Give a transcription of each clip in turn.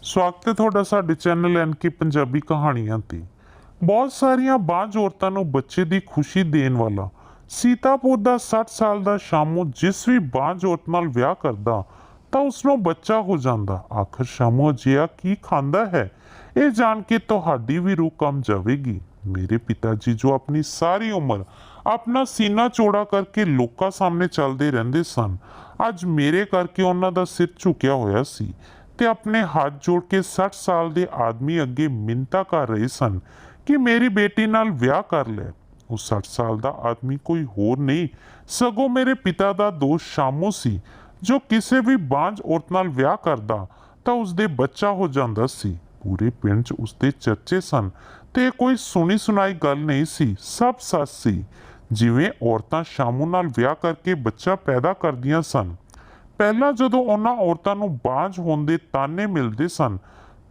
ਸਵਾਗਤ ਹੈ ਤੁਹਾਡਾ ਸਾਡੇ ਚੈਨਲ ਐਨਕੇ ਪੰਜਾਬੀ ਕਹਾਣੀਆਂ ਤੇ। ਬਹੁਤ ਸਾਰੀਆਂ ਬਾਝ ਔਰਤਾਂ ਨੂੰ ਬੱਚੇ ਦੀ ਖੁਸ਼ੀ ਦੇਣ ਵਾਲਾ ਸੀਤਾਪੁਰ ਦਾ 60 ਸਾਲ ਦਾ ਸ਼ਾਮੂ ਜਿਸ ਵੀ ਬਾਝ ਔਰਤ ਨਾਲ ਵਿਆਹ ਕਰਦਾ ਤਾਂ ਉਸ ਨੂੰ ਬੱਚਾ ਹੋ ਜਾਂਦਾ। ਆਖਰ ਸ਼ਾਮੂ ਅਜਿਹਾ ਕੀ ਖਾਂਦਾ ਹੈ, ਇਹ ਜਾਣ ਕੇ ਤੁਹਾਡੀ ਵੀ ਰੂਹ ਕੰਬ ਜਾਵੇਗੀ। ਮੇਰੇ ਪਿਤਾ ਜੀ ਜੋ ਆਪਣੀ ਸਾਰੀ ਉਮਰ ਆਪਣਾ ਸੀਨਾ ਚੌੜਾ ਕਰਕੇ ਲੋਕਾਂ ਸਾਹਮਣੇ ਚੱਲਦੇ ਰਹਿੰਦੇ ਸਨ, ਅੱਜ ਮੇਰੇ ਕਰਕੇ ਉਹਨਾਂ ਦਾ ਸਿਰ ਝੁਕਿਆ ਹੋਇਆ ਸੀ ਤੇ ਆਪਣੇ ਹੱਥ ਜੋੜ ਕੇ 60 ਸਾਲ ਦੇ ਆਦਮੀ ਅੱਗੇ ਮਿੰਨਤਾਂ ਕਰ ਰਹੇ ਸਨ ਕਿ ਮੇਰੀ ਬੇਟੀ ਨਾਲ ਵਿਆਹ ਕਰ ਲੈ। ਉਹ 60 ਸਾਲ ਦਾ ਆਦਮੀ ਕੋਈ ਹੋਰ ਨਹੀਂ ਸਗੋਂ ਮੇਰੇ ਪਿਤਾ ਦਾ ਦੋਸਤ ਸ਼ਾਮੂ ਸੀ, ਜੋ ਕਿਸੇ ਵੀ ਬਾਂਝ ਔਰਤ ਨਾਲ ਵਿਆਹ ਕਰਦਾ ਤਾਂ ਉਸਦੇ ਬੱਚਾ ਹੋ ਜਾਂਦਾ ਸੀ। ਪੂਰੇ ਪਿੰਡ 'ਚ ਉਸਦੇ ਚਰਚੇ ਸਨ ਤੇ ਕੋਈ ਸੁਣੀ ਸੁਣਾਈ ਗੱਲ ਨਹੀਂ ਸੀ, ਸਭ ਸੱਚ ਸੀ। ਜਿਵੇਂ ਔਰਤਾਂ ਸ਼ਾਮੂ ਨਾਲ ਵਿਆਹ ਕਰਕੇ ਬੱਚਾ ਪੈਦਾ ਕਰਦੀਆਂ ਸਨ, ਪਹਿਲਾਂ ਜਦੋਂ ਉਹਨਾਂ ਔਰਤਾਂ ਨੂੰ ਬਾਂਝ ਹੋਣ ਦੇ ਤਾਨੇ ਮਿਲਦੇ ਸਨ,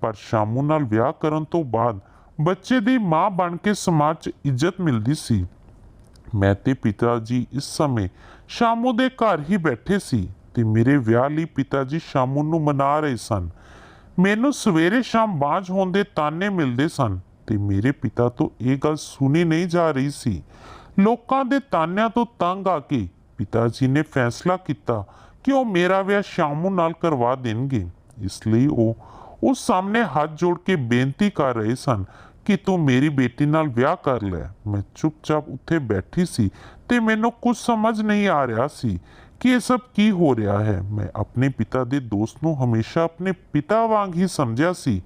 ਪਰ ਸ਼ਾਮੂ ਨਾਲ ਵਿਆਹ ਕਰਨ ਤੋਂ ਬਾਅਦ ਬੱਚੇ ਦੀ ਮਾਂ ਬਣ ਕੇ ਸਮਾਜ 'ਚ ਇੱਜ਼ਤ ਮਿਲਦੀ ਸੀ। ਮੈਂ ਤੇ ਪਿਤਾ ਜੀ ਇਸ ਸਮੇਂ ਸ਼ਾਮੂ ਦੇ ਘਰ ਹੀ ਬੈਠੇ ਸੀ ਤੇ ਮੇਰੇ ਵਿਆਹ ਲਈ ਪਿਤਾ ਜੀ ਸ਼ਾਮੂ ਨੂੰ ਮਨਾ ਰਹੇ ਸਨ। ਮੈਨੂੰ ਸਵੇਰੇ ਸ਼ਾਮ ਬਾਂਝ ਹੋਣ ਦੇ ਤਾਨੇ ਮਿਲਦੇ ਸਨ ਤੇ ਮੇਰੇ ਪਿਤਾ ਤੋਂ ਇਹ ਗੱਲ ਸੁਣੀ ਨਹੀਂ ਜਾ ਰਹੀ ਸੀ। ਲੋਕਾਂ ਦੇ ਤਾਨਿਆਂ ਤੋਂ ਤੰਗ ਆ ਕੇ ਪਿਤਾ ਜੀ ਨੇ ਫੈਸਲਾ ਕੀਤਾ ਕਿ ਉਹ ਮੇਰਾ ਵਿਆਹ ਸ਼ਾਮੂ ਨਾਲ ਕਰਵਾ ਦੇਣਗੇ। ਇਸ ਲਈ ਉਹ ਉਸ ਸਾਹਮਣੇ ਹੱਥ ਜੋੜ ਕੇ ਬੇਨਤੀ ਕਰ ਰਹੇ ਸਨ ਕਿ ਤੂੰ ਮੇਰੀ ਬੇਟੀ ਨਾਲ ਵਿਆਹ ਕਰ ਲੈ। ਮੈਂ ਚੁੱਪਚਾਪ ਉੱਥੇ ਬੈਠੀ ਸੀ ਤੇ ਮੈਨੂੰ ਕੁਝ ਸਮਝ ਨਹੀਂ ਆ ਰਿਹਾ ਸੀ ਕਿ ਇਹ ਸਭ ਕੀ ਹੋ ਰਿਹਾ ਹੈ। ਮੈਂ ਆਪਣੇ ਪਿਤਾ ਦੇ ਦੋਸਤ ਨੂੰ ਹਮੇਸ਼ਾ ਆਪਣੇ ਪਿਤਾ ਵਾਂਗ ਹੀ ਸਮਝਿਆ ਸੀ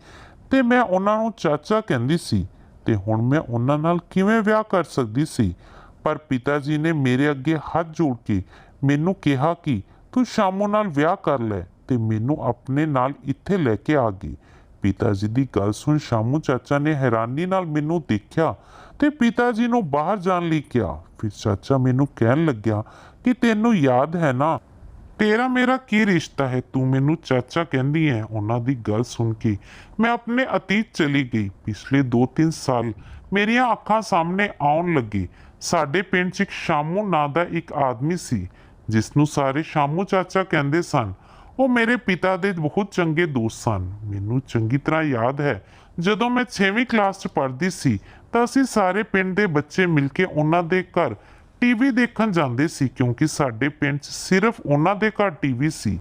ਤੇ ਮੈਂ ਉਹਨਾਂ ਨੂੰ ਚਾਚਾ ਕਹਿੰਦੀ ਸੀ ਤੇ ਹੁਣ ਮੈਂ ਉਹਨਾਂ ਨਾਲ ਕਿਵੇਂ ਵਿਆਹ ਕਰ ਸਕਦੀ ਸੀ। ਪਰ ਪਿਤਾ ਜੀ ਨੇ ਮੇਰੇ ਅੱਗੇ ਹੱਥ ਜੋੜ ਕੇ ਮੈਨੂੰ ਕਿਹਾ ਕਿ ਤੂੰ ਸ਼ਾਮੂ ਨਾਲ ਵਿਆਹ ਕਰ ਲੈ ਤੇ ਮੈਨੂੰ ਆਪਣੇ ਨਾਲ ਇੱਥੇ ਲੈ ਕੇ ਆ ਗਈ। ਪਿਤਾ ਜੀ ਦੀ ਗੱਲ ਸੁਣ ਸ਼ਾਮੂ ਚਾਚਾ ਨੇ ਹੈਰਾਨੀ ਨਾਲ ਮੈਨੂੰ ਦੇਖਿਆ ਤੇ ਪਿਤਾ ਜੀ ਨੂੰ ਬਾਹਰ ਜਾਣ ਲਈ ਕਿਹਾ। ਫਿਰ ਚਾਚਾ ਮੈਨੂੰ ਕਹਿਣ ਲੱਗਿਆ ਕਿ ਤੈਨੂੰ ਯਾਦ ਹੈ ਨਾ, ਤੇਰਾ ਮੇਰਾ ਕੀ ਰਿਸ਼ਤਾ ਹੈ, ਤੂੰ ਮੈਨੂੰ ਚਾਚਾ ਕਹਿੰਦੀ ਹੈ। ਉਹਨਾਂ ਦੀ ਗੱਲ ਸੁਣ ਕੇ ਮੈਂ ਆਪਣੇ ਅਤੀਤ ਚਲੀ ਗਈ। ਪਿਛਲੇ 2-3 ਸਾਲ ਮੇਰੀਆਂ ਅੱਖਾਂ ਸਾਹਮਣੇ ਆਉਣ ਲੱਗੇ। ਸਾਡੇ ਪਿੰਡ 'ਚ ਇੱਕ ਸ਼ਾਮੂ ਨਾਂ ਦਾ ਇੱਕ ਆਦਮੀ ਸੀ ਜਿਸ ਨੂੰ ਸਾਰੇ ਸ਼ਾਮੂ ਚਾਚਾ ਕਹਿੰਦੇ ਸਨ। ਉਹ ਮੇਰੇ ਪਿਤਾ ਦੇ ਬਹੁਤ ਚੰਗੇ ਦੋਸਤ ਸਨ। ਮੈਨੂੰ ਚੰਗੀ ਤਰ੍ਹਾਂ ਯਾਦ ਹੈ ਜਦੋਂ ਮੈਂ 6ਵੀਂ ਕਲਾਸ 'ਚ ਪੜ੍ਹਦੀ ਸੀ ਤਾਂ ਅਸੀਂ ਸਾਰੇ ਪਿੰਡ ਦੇ ਬੱਚੇ ਮਿਲ ਕੇ ਉਹਨਾਂ ਦੇ ਘਰ ਟੀਵੀ ਦੇਖਣ ਜਾਂਦੇ ਸੀ, ਕਿਉਂਕਿ ਸਾਡੇ ਪਿੰਡ 'ਚ ਸਿਰਫ ਉਹਨਾਂ ਦੇ ਘਰ ਟੀਵੀ ਸੀ।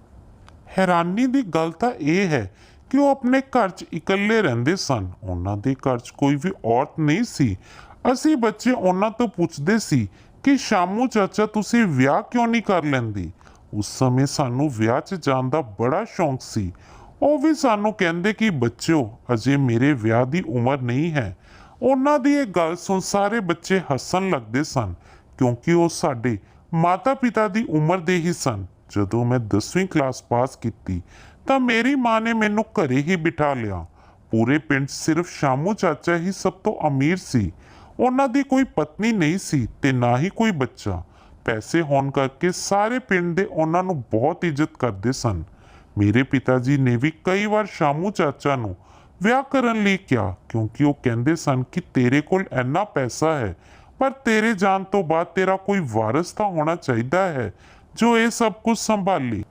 ਹੈਰਾਨੀ ਦੀ ਗੱਲ ਤਾਂ ਇਹ ਹੈ ਕਿ ਉਹ ਆਪਣੇ ਘਰ 'ਚ ਇਕੱਲੇ ਰਹਿੰਦੇ ਸਨ। ਉਹਨਾਂ ਦੇ ਘਰ 'ਚ ਕੋਈ ਵੀ ਔਰਤ ਨਹੀਂ ਸੀ। ਅਸੀਂ ਬੱਚੇ ਉਹਨਾਂ ਤੋਂ ਪੁੱਛਦੇ ਸੀ ਕਿ ਸ਼ਾਮੂ ਚਾਚਾ ਤੁਸੀਂ ਵਿਆਹ ਕਿਉਂ ਨਹੀਂ ਕਰ ਲੈਂਦੇ। ਉਸ ਸਮੇਂ ਸਾਨੂੰ ਵਿਆਹ 'ਚ ਜਾਣ ਦਾ ਬੜਾ ਸ਼ੌਂਕ ਸੀ। ਉਹ ਵੀ ਸਾਨੂੰ ਕਹਿੰਦੇ ਕਿ ਬੱਚਿਓ ਅਜੇ ਮੇਰੇ ਵਿਆਹ ਦੀ ਉਮਰ ਨਹੀਂ ਹੈ। ਉਹਨਾਂ ਦੀ ਇਹ ਗੱਲ ਸੁਣ ਸਾਰੇ ਬੱਚੇ ਹੱਸਣ ਲੱਗਦੇ ਸਨ, ਕਿਉਂਕਿ ਉਹ ਸਾਡੇ ਮਾਤਾ ਪਿਤਾ ਦੀ ਉਮਰ ਦੇ ਹੀ ਸਨ। ਜਦੋਂ ਮੈਂ 10ਵੀਂ ਕਲਾਸ ਪਾਸ ਕੀਤੀ ਤਾਂ ਮੇਰੀ ਮਾਂ ਨੇ ਮੈਨੂੰ ਘਰੇ ਹੀ ਬਿਠਾ ਲਿਆ। ਪੂਰੇ ਪਿੰਡ ਸਿਰਫ ਸ਼ਾਮੂ ਚਾਚਾ ਹੀ ਸਭ ਤੋਂ ਅਮੀਰ ਸੀ। ਉਹਨਾਂ ਦੀ ਕੋਈ ਪਤਨੀ ਨਹੀਂ ਸੀ ਤੇ ਨਾ ਹੀ ਕੋਈ ਬੱਚਾ। ਪੈਸੇ ਹੋਣ ਕਰਕੇ ਸਾਰੇ ਪਿੰਡ ਦੇ ਉਹਨਾਂ ਨੂੰ ਬਹੁਤ ਇੱਜ਼ਤ ਕਰਦੇ ਸਨ। ਮੇਰੇ ਪਿਤਾ ਜੀ ਨੇ ਵੀ ਕਈ ਵਾਰ ਸ਼ਾਮੂ ਚਾਚਾ ਨੂੰ ਵਿਆਹ ਕਰਨ ਲਈ ਕਿਹਾ, ਕਿਉਂਕਿ ਉਹ ਕਹਿੰਦੇ ਸਨ ਕਿ ਤੇਰੇ ਕੋਲ ਇੰਨਾ ਪੈਸਾ ਹੈ, ਪਰ ਤੇਰੇ ਜਾਣ ਤੋਂ ਬਾਅਦ ਤੇਰਾ ਕੋਈ ਵਾਰਿਸ ਤਾਂ ਹੋਣਾ ਚਾਹੀਦਾ ਹੈ ਜੋ ਇਹ ਸਭ ਕੁਝ ਸੰਭਾਲੇ।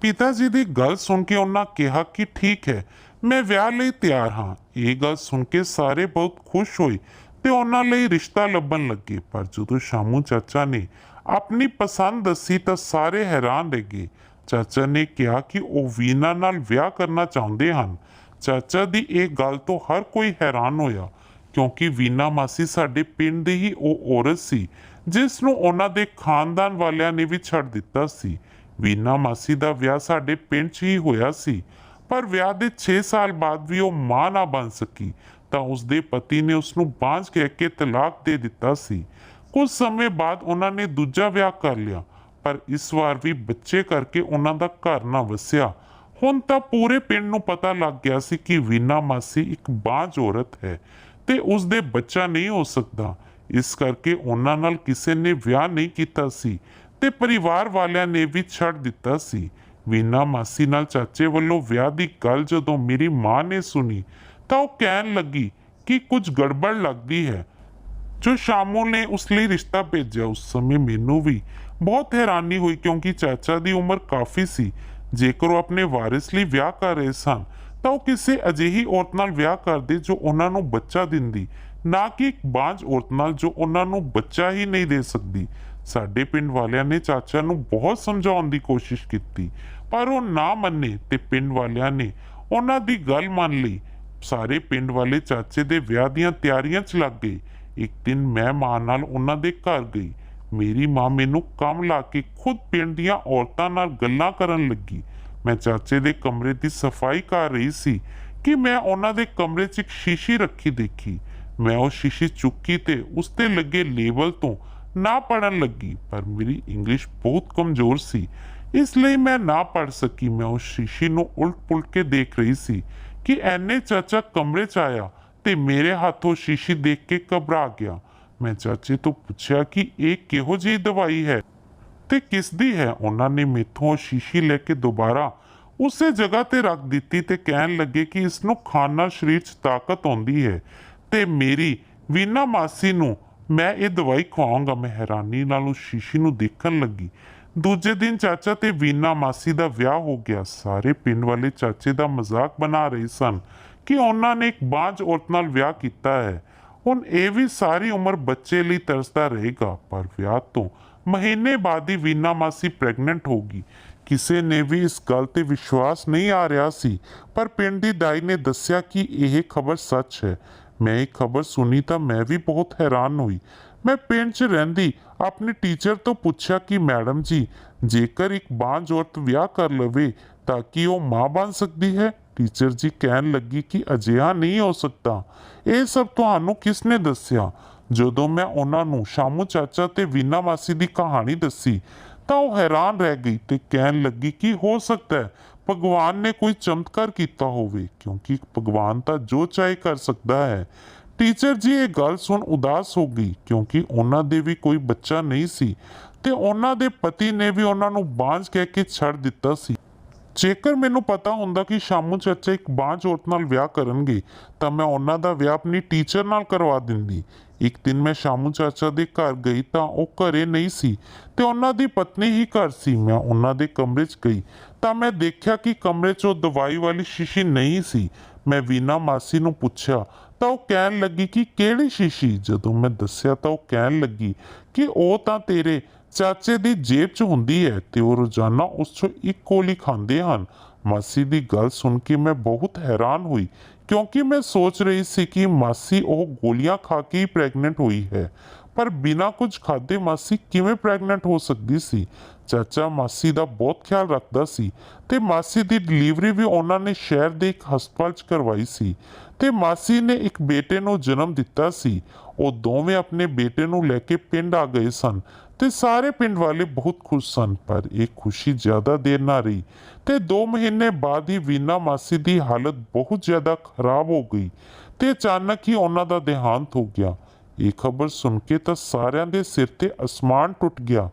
ਪਿਤਾ ਜੀ ਦੀ ਗੱਲ ਸੁਣ ਕੇ ਉਹਨਾਂ ਕਿਹਾ ਕਿ ਠੀਕ ਹੈ, ਮੈਂ ਵਿਆਹ ਲਈ ਤਿਆਰ ਹਾਂ। ਇਹ ਗੱਲ ਸੁਣ ਕੇ ਸਾਰੇ ਬਹੁਤ ਖੁਸ਼ ਹੋਏ ਤੇ ਉਹਨਾਂ ਲਈ ਰਿਸ਼ਤਾ ਲੱਭਣ ਲੱਗੇ। ਪਰ ਜਦੋਂ ਸ਼ਾਮੂ ਚਾਚਾ ਨੇ ਆਪਣੀ ਪਸੰਦ ਦੱਸੀ ਤਾਂ ਸਾਰੇ ਹੈਰਾਨ ਰਹਿ ਗਏ। ਚਾਚਾ ਨੇ ਕਿਹਾ ਕਿ ਉਹ ਵੀਨਾ ਨਾਲ ਵਿਆਹ ਕਰਨਾ ਚਾਹੁੰਦੇ ਹਨ। ਚਾਚਾ ਦੀ ਇਹ ਗੱਲ ਤੋਂ ਹਰ ਕੋਈ ਹੈਰਾਨ ਹੋਇਆ, ਕਿਉਂਕਿ ਵੀਨਾ ਮਾਸੀ ਸਾਡੇ ਪਿੰਡ ਦੀ ਹੀ ਉਹ ਔਰਤ ਸੀ ਜਿਸ ਨੂੰ ਉਹਨਾਂ ਦੇ ਖਾਨਦਾਨ ਵਾਲਿਆਂ ਨੇ ਵੀ ਛੱਡ ਦਿੱਤਾ ਸੀ। ਵੀਨਾ ਮਾਸੀ ਦਾ ਵਿਆਹ ਸਾਡੇ ਪਿੰਡ 'ਚ ਹੀ ਹੋਇਆ ਸੀ, ਪਰ ਵਿਆਹ ਦੇ 6 ਸਾਲ ਬਾਅਦ ਵੀ ਉਹ ਮਾਂ ਨਾ ਬਣ ਸਕੀ ਤਾਂ ਉਸਦੇ ਪਤੀ ਨੇ ਉਸਨੂੰ ਬਾਂਝ ਕਹਿ ਕੇ ਤਲਾਕ ਦੇ ਦਿੱਤਾ ਸੀ। ਕੁਝ ਸਮੇਂ ਬਾਅਦ ਉਹਨਾਂ ਨੇ ਦੂਜਾ ਵਿਆਹ ਕਰ ਲਿਆ, ਪਰ ਇਸ ਵਾਰ ਵੀ ਬੱਚੇ ਕਰਕੇ ਉਹਨਾਂ ਦਾ ਘਰ ਨਾ ਵਸਿਆ। ਹੁਣ ਤਾਂ ਪੂਰੇ ਪਿੰਡ ਨੂੰ ਪਤਾ ਲੱਗ ਗਿਆ ਸੀ ਕਿ ਵੀਨਾ ਮਾਸੀ ਇੱਕ ਬਾਂਝ ਔਰਤ ਹੈ ਤੇ ਉਸਦੇ ਬੱਚਾ ਨਹੀਂ ਹੋ ਸਕਦਾ। ਇਸ ਕਰਕੇ ਉਹਨਾਂ ਨਾਲ ਕਿਸੇ ਨੇ ਵਿਆਹ ਨਹੀਂ ਕੀਤਾ ਸੀ ਤੇ ਪਰਿਵਾਰ ਵਾਲਿਆਂ ਨੇ ਵੀ ਛੱਡ ਦਿੱਤਾ ਸੀ। ਵੀਨਾ ਮਾਸੀ ਨਾਲ ਚਾਚੇ ਵੱਲੋਂ ਵਿਆਹ ਦੀ ਗੱਲ ਜਦੋਂ ਮੇਰੀ ਮਾਂ ਨੇ ਸੁਣੀ ਤਾਂ ਉਹ ਕਹਿਣ ਲੱਗੀ ਕਿ ਕੁਝ ਗੜਬੜ ਲੱਗਦੀ ਹੈ ਜੋ ਸ਼ਾਮੂ ਨੇ ਉਸ ਲਈ ਰਿਸ਼ਤਾ ਭੇਜਿਆ। ਉਸ ਸਮੇਂ ਮੈਨੂੰ ਵੀ ਬਹੁਤ ਹੈਰਾਨੀ ਹੋਈ, ਕਿਉਂਕਿ ਚਾਚਾ ਦੀ ਉਮਰ ਕਾਫੀ ਸੀ। ਜੇਕਰ ਉਹ ਆਪਣੇ ਵਾਰਿਸ ਲਈ ਵਿਆਹ ਕਰ ਰਹੇ ਸਨ ਤਾਂ ਉਹ ਕਿਸੇ ਅਜਿਹੀ ਔਰਤ ਨਾਲ ਵਿਆਹ ਕਰਦੇ ਜੋ ਉਹਨਾਂ ਨੂੰ ਬੱਚਾ ਦਿੰਦੀ, ਨਾ ਕਿ ਇੱਕ ਬਾਂਝ ਔਰਤ ਨਾਲ ਜੋ ਉਹਨਾਂ ਨੂੰ ਬੱਚਾ ਹੀ ਨਹੀਂ ਦੇ ਸਕਦੀ। ਸਾਡੇ ਪਿੰਡ ਵਾਲਿਆਂ ਨੇ ਚਾਚਾ ਨੂੰ ਬਹੁਤ ਸਮਝਾਉਣ ਦੀ ਕੋਸ਼ਿਸ਼ ਕੀਤੀ, ਪਰ ਉਹ ਨਾ ਮੰਨੇ ਤੇ ਪਿੰਡ ਵਾਲਿਆਂ ਨੇ ਉਹਨਾਂ ਦੀ ਗੱਲ ਮੰਨ ਲਈ। ਸਾਰੇ ਪਿੰਡ ਵਾਲੇ ਚਾਚੇ ਦੇ ਵਿਆਹ ਦੀਆਂ ਤਿਆਰੀਆਂ 'ਚ ਲੱਗ ਗਏ। ਇੱਕ ਦਿਨ ਮੈਂ ਮਾਂ ਨਾਲ ਉਹਨਾਂ ਦੇ ਘਰ ਗਈ। ਮੇਰੀ ਮਾਂ ਮੈਨੂੰ ਕੰਮ ਲਾ ਕੇ ਖੁਦ ਪਿੰਡ ਦੀਆਂ ਔਰਤਾਂ ਨਾਲ ਗੱਲਾਂ ਕਰਨ ਲੱਗੀ। ਮੈਂ ਚਾਚੇ ਦੇ ਕਮਰੇ ਦੀ ਸਫਾਈ ਕਰ ਰਹੀ ਸੀ ਕਿ ਮੈਂ ਉਹਨਾਂ ਦੇ ਕਮਰੇ 'ਚ ਇੱਕ ਸ਼ੀਸ਼ੀ ਰੱਖੀ ਦੇਖੀ। ਮੈਂ ਉਹ ਸ਼ੀਸ਼ੀ ਚੁੱਕੀ ਤੇ ਉਸ ਤੇ ਲੱਗੇ ਲੇਬਲ ਤੋਂ ਨਾ ਪੜਨ ਲੱਗੀ, ਪਰ ਮੇਰੀ ਇੰਗਲਿਸ਼ ਬਹੁਤ ਕਮਜ਼ੋਰ ਸੀ, ਇਸ ਲਈ ਮੈਂ ਨਾ ਪੜ ਸਕੀ। ਮੈਂ ਉਸ ਸ਼ੀਸ਼ੀ ਨੂੰ ਉਲਟ ਪੁਲਟ ਕੇ ਦੇਖ ਰਹੀ ਸੀ ਕਿ ਐਨੇ ਚਾਚਾ ਕਮਰੇ 'ਚ ਆਇਆ ਤੇ ਮੇਰੇ ਹੱਥੋਂ ਸ਼ੀਸ਼ੀ ਦੇਖ ਕੇ ਘਬਰਾ ਗਿਆ। ਮੈਂ ਚਾਚੇ ਤੋਂ ਪੁੱਛਿਆ ਕਿ ਇਹ ਕਿਹੋ ਜਿਹੀ ਦਵਾਈ ਹੈ ਤੇ ਕਿਸ ਦੀ ਹੈ। ਉਹਨਾਂ ਨੇ ਮੈਥੋਂ ਸ਼ੀਸ਼ੀ ਲੈ ਕੇ ਦੁਬਾਰਾ ਉਸੇ ਜਗ੍ਹਾ ਤੇ ਰੱਖ ਦਿੱਤੀ ਤੇ ਕਹਿਣ ਲੱਗੇ ਕਿ ਇਸ ਨੂੰ ਖਾਣ ਨਾਲ ਸਰੀਰ 'ਚ ਤਾਕਤ ਆਉਂਦੀ ਹੈ ਤੇ ਮੇਰੀ ਵੀਨਾ ਮਾਸੀ ਨੂੰ ਮੈਂ ਇਹ ਦਵਾਈ ਖਵਾਉਂਗਾ। ਮੈਂ ਹੈਰਾਨੀ ਨਾਲ ਉਸ ਸ਼ੀਸ਼ੀ ਨੂੰ ਦੇਖਣ ਲੱਗੀ। ਦੂਜੇ ਦਿਨ ਚਾਚਾ ਤੇ ਵੀਨਾ ਮਾਸੀ ਦਾ ਵਿਆਹ ਹੋ ਗਿਆ। ਸਾਰੇ ਪਿੰਡ ਵਾਲੇ ਚਾਚੇ ਦਾ ਮਜ਼ਾਕ ਬਣਾ ਰਹੇ ਸਨ ਕਿ ਉਹਨਾਂ ਨੇ ਇੱਕ ਬਾਂਝ ਔਰਤ ਨਾਲ ਵਿਆਹ ਕੀਤਾ ਹੈ। ਹੁਣ ਇਹ ਵੀ ਸਾਰੀ ਉਮਰ ਬੱਚੇ ਲਈ ਤਰਸਦਾ ਰਹੇਗਾ। ਪਰ ਵਿਆਹ ਤੋਂ ਮਹੀਨੇ ਬਾਅਦ ਹੀ ਵੀਨਾ ਮਾਸੀ ਪ੍ਰੈਗਨੈਂਟ ਹੋ ਗਈ। ਕਿਸੇ ਨੇ ਵੀ ਇਸ ਗੱਲ ਤੇ ਵਿਸ਼ਵਾਸ ਨਹੀਂ ਆ ਰਿਹਾ ਸੀ, ਪਰ ਪਿੰਡ ਦੀ ਦਾਈ ਨੇ ਦੱਸਿਆ ਕਿ ਇਹ ਖਬਰ ਸੱਚ ਹੈ। ਮੈਂ ਇਹ ਖਬਰ ਸੁਣੀ ਤਾਂ ਮੈਂ ਵੀ ਬਹੁਤ ਹੈਰਾਨ ਹੋਈ। ਮੈਂ ਪਿੰਡ 'ਚ ਰਹਿੰਦੀ ਆਪਣੇ ਟੀਚਰ ਤੋਂ ਪੁੱਛਿਆ ਕਿ ਮੈਡਮ ਜੀ, ਜੇਕਰ ਇੱਕ ਬਾਂਝ ਔਰਤ ਵਿਆਹ ਕਰ ਲਵੇ ਤਾਂ ਕੀ ਉਹ ਮਾਂ ਬਣ ਸਕਦੀ ਹੈ? ਟੀਚਰ ਜੀ ਕਹਿਣ ਲੱਗੀ ਕਿ ਅਜਿਹਾ ਨਹੀਂ ਹੋ ਸਕਦਾ। ਇਹ ਸਭ ਤੁਹਾਨੂੰ ਕਿਸ ਨੇ ਦੱਸਿਆ? ਜਦੋਂ ਮੈਂ ਉਹਨਾਂ ਨੂੰ ਸ਼ਾਮੂ ਚਾਚਾ ਤੇ ਵੀਨਾ ਮਾਸੀ ਦੀ ਕਹਾਣੀ ਦੱਸੀ ਤਾਂ ਉਹ ਹੈਰਾਨ ਰਹਿ ਗਈ ਤੇ ਕਹਿਣ ਲੱਗੀ ਕਿ ਹੋ ਸਕਦਾ ਹੈ ਭਗਵਾਨ ਨੇ ਕੋਈ ਚਮਤਕਾਰ ਕੀਤਾ ਹੋਵੇ, ਕਿਉਂਕਿ ਭਗਵਾਨ ਤਾਂ ਜੋ ਚਾਹੇ ਕਰ ਸਕਦਾ ਹੈ। ਟੀਚਰ ਜੀ ਇਹ ਗੱਲ ਸੁਣ ਉਦਾਸ ਹੋ ਗਈ, ਕਿਉਂਕਿ ਉਹਨਾਂ ਦੇ ਵੀ ਕੋਈ ਬੱਚਾ ਨਹੀਂ ਸੀ ਤੇ ਉਹਨਾਂ ਦੇ ਪਤੀ ਨੇ ਵੀ ਉਹਨਾਂ ਨੂੰ ਬਾਂਝ ਕਹਿ ਕੇ ਛੱਡ ਦਿੱਤਾ ਸੀ। ਜੇਕਰ ਮੈਨੂੰ ਪਤਾ ਹੁੰਦਾ ਕਿ ਸ਼ਾਮੂ ਚਾਚਾ ਇੱਕ ਬਾਂਝ ਔਰਤ ਨਾਲ ਵਿਆਹ ਕਰਨਗੇ ਤਾਂ ਮੈਂ ਉਹਨਾਂ ਦਾ ਵਿਆਹ ਆਪਣੀ ਟੀਚਰ ਨਾਲ ਕਰਵਾ ਦਿੰਦੀ। ਇੱਕ ਦਿਨ ਮੈਂ ਸ਼ਾਮੂ ਚਾਚਾ ਦੇ ਘਰ ਗਈ ਤਾਂ ਉਹ ਘਰੇ ਨਹੀਂ ਸੀ ਤੇ ਉਹਨਾਂ ਦੀ ਪਤਨੀ ਹੀ ਘਰ ਸੀ। ਮੈਂ ਉਹਨਾਂ ਦੇ ਕਮਰੇ 'ਚ ਗਈ ਤਾਂ ਮੈਂ ਦੇਖਿਆ ਕਿ ਕਮਰੇ 'ਚ ਉਹ ਦਵਾਈ ਵਾਲੀ ਸ਼ੀਸ਼ੀ ਨਹੀਂ ਸੀ। ਮੈਂ ਵੀਨਾ ਮਾਸੀ ਨੂੰ ਪੁੱਛਿਆ ਤਾਂ ਉਹ ਕਹਿਣ ਲੱਗੀ ਕਿ ਕਿਹੜੀ ਸ਼ੀਸ਼ੀ? ਜਦੋਂ ਮੈਂ ਦੱਸਿਆ ਤਾਂ ਉਹ ਕਹਿਣ ਲੱਗੀ ਕਿ ਉਹ ਤਾਂ ਤੇਰੇ ਚਾਚੇ ਦੀ ਜੇਬ 'ਚ ਹੁੰਦੀ ਹੈ ਤੇ ਉਹ ਰੋਜ਼ਾਨਾ ਉਸ 'ਚੋਂ ਇੱਕ ਗੋਲੀ ਖਾਂਦੇ ਹਨ। ਮਾਸੀ ਦੀ ਗੱਲ ਸੁਣ ਕੇ ਮੈਂ ਬਹੁਤ ਹੈਰਾਨ ਹੋਈ, ਕਿਉਂਕਿ ਮੈਂ ਸੋਚ ਰਹੀ ਸੀ ਕਿ ਮਾਸੀ ਉਹ ਗੋਲੀਆਂ ਖਾ ਕੇ ਹੀ ਪ੍ਰੈਗਨੈਂਟ ਹੋਈ ਹੈ, ਪਰ ਬਿਨਾਂ ਕੁਝ ਖਾਦੇ ਮਾਸੀ ਕਿਵੇਂ ਪ੍ਰੈਗਨੈਂਟ ਹੋ ਸਕਦੀ ਸੀ? ਚਾਚਾ ਮਾਸੀ ਦਾ ਬਹੁਤ ਖਿਆਲ ਰੱਖਦਾ ਸੀ ਤੇ ਮਾਸੀ ਦੀ ਡਿਲੀਵਰੀ ਵੀ ਉਹਨਾਂ ਨੇ ਸ਼ਹਿਰ ਦੇ ਇੱਕ ਹਸਪਤਾਲ 'ਚ ਕਰਵਾਈ ਸੀ ਤੇ ਮਾਸੀ ਨੇ ਇੱਕ ਬੇਟੇ ਨੂੰ ਜਨਮ ਦਿੱਤਾ ਸੀ। ਉਹ ਦੋਵੇਂ ਆਪਣੇ ਬੇਟੇ ਨੂੰ ਲੈ ਕੇ ਪਿੰਡ ਆ ਗਏ ਸਨ ਤੇ ਸਾਰੇ ਪਿੰਡ ਵਾਲੇ ਬਹੁਤ ਖੁਸ਼ ਸਨ। ਪਰ ਇਹ ਖੁਸ਼ੀ ਜ਼ਿਆਦਾ ਦੇਰ ਨਾ ਰਹੀ ਤੇ 2 ਮਹੀਨੇ ਬਾਅਦ ਹੀ ਵੀਨਾ ਮਾਸੀ ਦੀ ਹਾਲਤ ਬਹੁਤ ਜ਼ਿਆਦਾ ਖਰਾਬ ਹੋ ਗਈ ਤੇ ਅਚਾਨਕ ਹੀ ਉਹਨਾਂ ਦਾ ਦੇਹਾਂਤ ਹੋ ਗਿਆ। ਇਹ ਖਬਰ ਸੁਣ ਕੇ ਤਾਂ ਸਾਰਿਆਂ ਦੇ ਸਿਰ ਤੇ ਅਸਮਾਨ ਟੁੱਟ ਗਿਆ।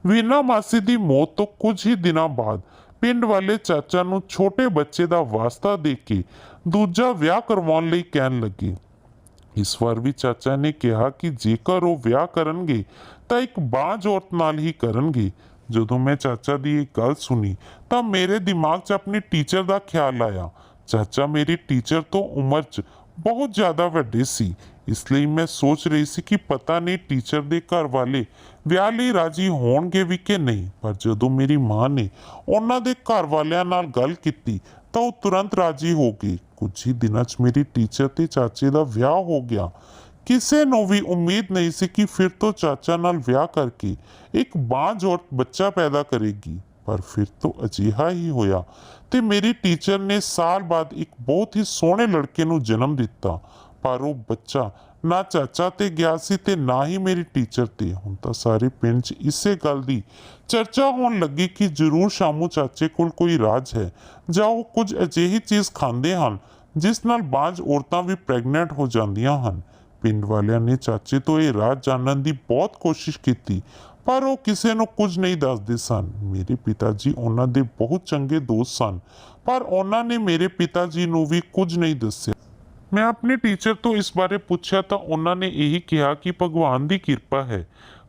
ਵੀਨਾ ਮਾਸੀ ਦੀ ਮੌਤ ਤੋਂ ਕੁਝ ਹੀ ਦਿਨਾਂ ਬਾਅਦ ਪਿੰਡ ਵਾਲੇ ਚਾਚਾ ਨੂੰ ਛੋਟੇ ਬੱਚੇ ਦਾ ਵਾਸਤਾ ਦੇ ਕੇ ਦੂਜਾ ਵਿਆਹ ਕਰਵਾਉਣ ਲਈ ਕਹਿਣ ਲੱਗੇ। ਇਸ ਵਾਰ ਵੀ ਚਾਚਾ ਨੇ ਕਿਹਾ ਕਿ ਜੇਕਰ ਉਹ ਵਿਆਹ ਕਰਨਗੇ ਤਾਂ ਇੱਕ ਬਾਂਝ ਔਰਤ ਨਾਲ ਹੀ ਕਰਨਗੇ। ਜਦੋਂ ਮੈਂ ਚਾਚਾ ਦੀ ਇਹ ਗੱਲ ਸੁਣੀ ਤਾਂ ਮੇਰੇ ਦਿਮਾਗ 'ਚ ਆਪਣੀ ਟੀਚਰ ਦਾ ਖਿਆਲ ਆਇਆ। ਚਾਚਾ ਮੇਰੀ ਟੀਚਰ ਤੋਂ ਉਮਰ 'ਚ ਬਹੁਤ ਜ਼ਿਆਦਾ ਵੱਡੇ ਸੀ, ਇਸ ਲਈ ਮੈਂ ਸੋਚ ਰਹੀ ਸੀ ਕਿ ਪਤਾ ਨਹੀਂ ਟੀਚਰ ਦੇ ਘਰ ਵਾਲੇ ਵਿਆਹ ਲਈ ਰਾਜੀ ਹੋਣਗੇ ਵੀ ਕਿ ਨਹੀਂ। ਪਰ ਜਦੋਂ ਮੇਰੀ ਮਾਂ ਨੇ ਉਹਨਾਂ ਦੇ ਘਰ ਵਾਲਿਆਂ ਨਾਲ ਗੱਲ ਕੀਤੀ ਤਾਂ ਉਹ ਤੁਰੰਤ ਰਾਜੀ ਹੋ ਗਏ। ਕੁਝ ਹੀ ਦਿਨਾਂ 'ਚ ਮੇਰੀ ਟੀਚਰ ਤੇ ਚਾਚੇ ਦਾ ਵਿਆਹ ਹੋ ਗਿਆ। ਕਿਸੇ ਨੂੰ ਵੀ ਉਮੀਦ ਨਹੀਂ ਸੀ ਕਿ ਫਿਰ ਤੋਂ ਚਾਚਾ ਨਾਲ ਵਿਆਹ ਕਰਕੇ ਇੱਕ ਬਾਂਝ ਔਰਤ ਬੱਚਾ ਪੈਦਾ ਕਰੇਗੀ, ਪਰ ਫਿਰ ਤੋਂ ਅਜਿਹਾ ਹੀ ਹੋਇਆ ਤੇ ਮੇਰੀ ਟੀਚਰ ਨੇ ਸਾਲ ਬਾਅਦ ਇੱਕ ਬਹੁਤ ਹੀ ਸੋਹਣੇ ਲੜਕੇ ਨੂੰ ਜਨਮ ਦਿੱਤਾ। ਪਰ ਉਹ ਬੱਚਾ ਨਾ ਚਾਚਾ ਤੇ ਗਿਆ ਸੀ ਤੇ ਨਾ ਹੀ ਮੇਰੀ ਟੀਚਰ ਤੇ। ਹੁਣ ਤਾਂ ਸਾਰੇ ਪਿੰਡ 'ਚ ਇਸੇ ਗੱਲ ਦੀ ਚਰਚਾ ਹੋਣ ਲੱਗੀ ਕਿ ਜ਼ਰੂਰ ਸ਼ਾਮੂ ਚਾਚੇ ਕੋਲ ਕੋਈ ਰਾਜ ਹੈ ਜਾਂ ਉਹ ਕੁਝ ਅਜਿਹੀ ਚੀਜ਼ ਖਾਂਦੇ ਹਨ ਜਿਸ ਨਾਲ ਬਾਂਝ ਔਰਤਾਂ ਵੀ ਪ੍ਰੈਗਨੈਂਟ ਹੋ ਜਾਂਦੀਆਂ ਹਨ। ਪਿੰਡ ਵਾਲਿਆਂ ਨੇ ਚਾਚੇ ਤੋਂ ਇਹ ਰਾਜ ਜਾਣਨ ਦੀ ਬਹੁਤ ਕੋਸ਼ਿਸ਼ ਕੀਤੀ, ਪਰ ਉਹ ਕਿਸੇ ਨੂੰ ਕੁਝ ਨਹੀਂ ਦੱਸਦੇ ਸਨ। ਮੇਰੇ ਪਿਤਾ ਜੀ ਉਹਨਾਂ ਦੇ ਬਹੁਤ ਚੰਗੇ ਦੋਸਤ ਸਨ, ਪਰ ਉਹਨਾਂ ਨੇ ਮੇਰੇ ਪਿਤਾ ਜੀ ਨੂੰ ਵੀ ਕੁਝ ਨਹੀਂ ਦੱਸਿਆ। ਮੈਂ ਆਪਣੇ ਟੀਚਰ ਤੋਂ ਇਸ ਬਾਰੇ ਪੁੱਛਿਆ ਤਾਂ ਉਹਨਾਂ ਨੇ ਇਹੀ ਕਿਹਾ ਕਿ ਭਗਵਾਨ ਦੀ ਕਿਰਪਾ ਹੈ।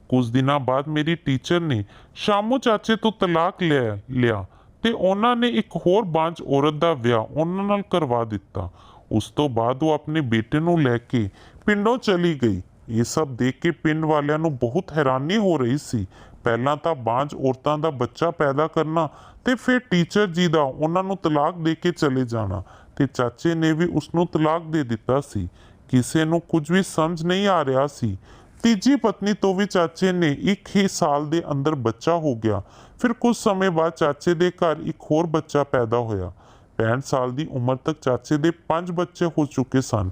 ਕੁਝ ਦਿਨਾਂ ਬਾਅਦ ਮੇਰੀ ਟੀਚਰ ਨੇ ਸ਼ਾਮੂ ਚਾਚੇ ਤੋਂ ਤਲਾਕ ਲੈ ਲਿਆ ਤੇ ਉਹਨਾਂ ਨੇ ਇੱਕ ਹੋਰ ਬਾਂਝ ਔਰਤ ਦਾ ਵਿਆਹ ਉਹਨਾਂ ਨਾਲ ਕਰਵਾ ਦਿੱਤਾ। ਉਸ ਤੋਂ ਬਾਅਦ ਉਹ ਆਪਣੇ ਬੇਟੇ ਨੂੰ ਲੈ ਕੇ ਪਿੰਡੋਂ ਚਲੀ ਗਈ। ਇਹ ਸਭ ਦੇਖ ਕੇ ਪਿੰਡ ਵਾਲਿਆਂ ਨੂੰ ਬਹੁਤ ਹੈਰਾਨੀ ਹੋ ਰਹੀ ਸੀ। ਪਹਿਲਾਂ ਤਾਂ ਬਾਂਝ ਔਰਤਾਂ ਦਾ ਬੱਚਾ ਪੈਦਾ ਕਰਨਾ ਤੇ ਫਿਰ ਟੀਚਰ ਜੀ ਦਾ ਉਹਨਾਂ ਨੂੰ ਤਲਾਕ ਦੇ ਕੇ ਚਲੇ ਜਾਣਾ, ਤੇ ਚਾਚੇ ਨੇ ਵੀ ਉਸ ਨੂੰ ਤਲਾਕ ਦੇ ਦਿੱਤਾ ਸੀ। ਕਿਸੇ ਨੂੰ ਕੁਝ ਵੀ ਸਮਝ ਨਹੀਂ ਆ ਰਿਹਾ ਸੀ। ਤੀਜੀ ਪਤਨੀ ਤੋਂ ਵੀ ਚਾਚੇ ਨੇ 1 ਹੀ ਸਾਲ ਦੇ ਅੰਦਰ ਬੱਚਾ ਹੋ ਗਿਆ। ਫਿਰ ਕੁਝ ਸਮੇਂ ਬਾਅਦ ਚਾਚੇ ਦੇ ਘਰ ਇੱਕ ਹੋਰ ਬੱਚਾ ਪੈਦਾ ਹੋਇਆ। 65 ਸਾਲ ਦੀ ਉਮਰ ਤੱਕ ਚਾਚੇ ਦੇ 5 ਬੱਚੇ ਹੋ ਚੁੱਕੇ ਸਨ।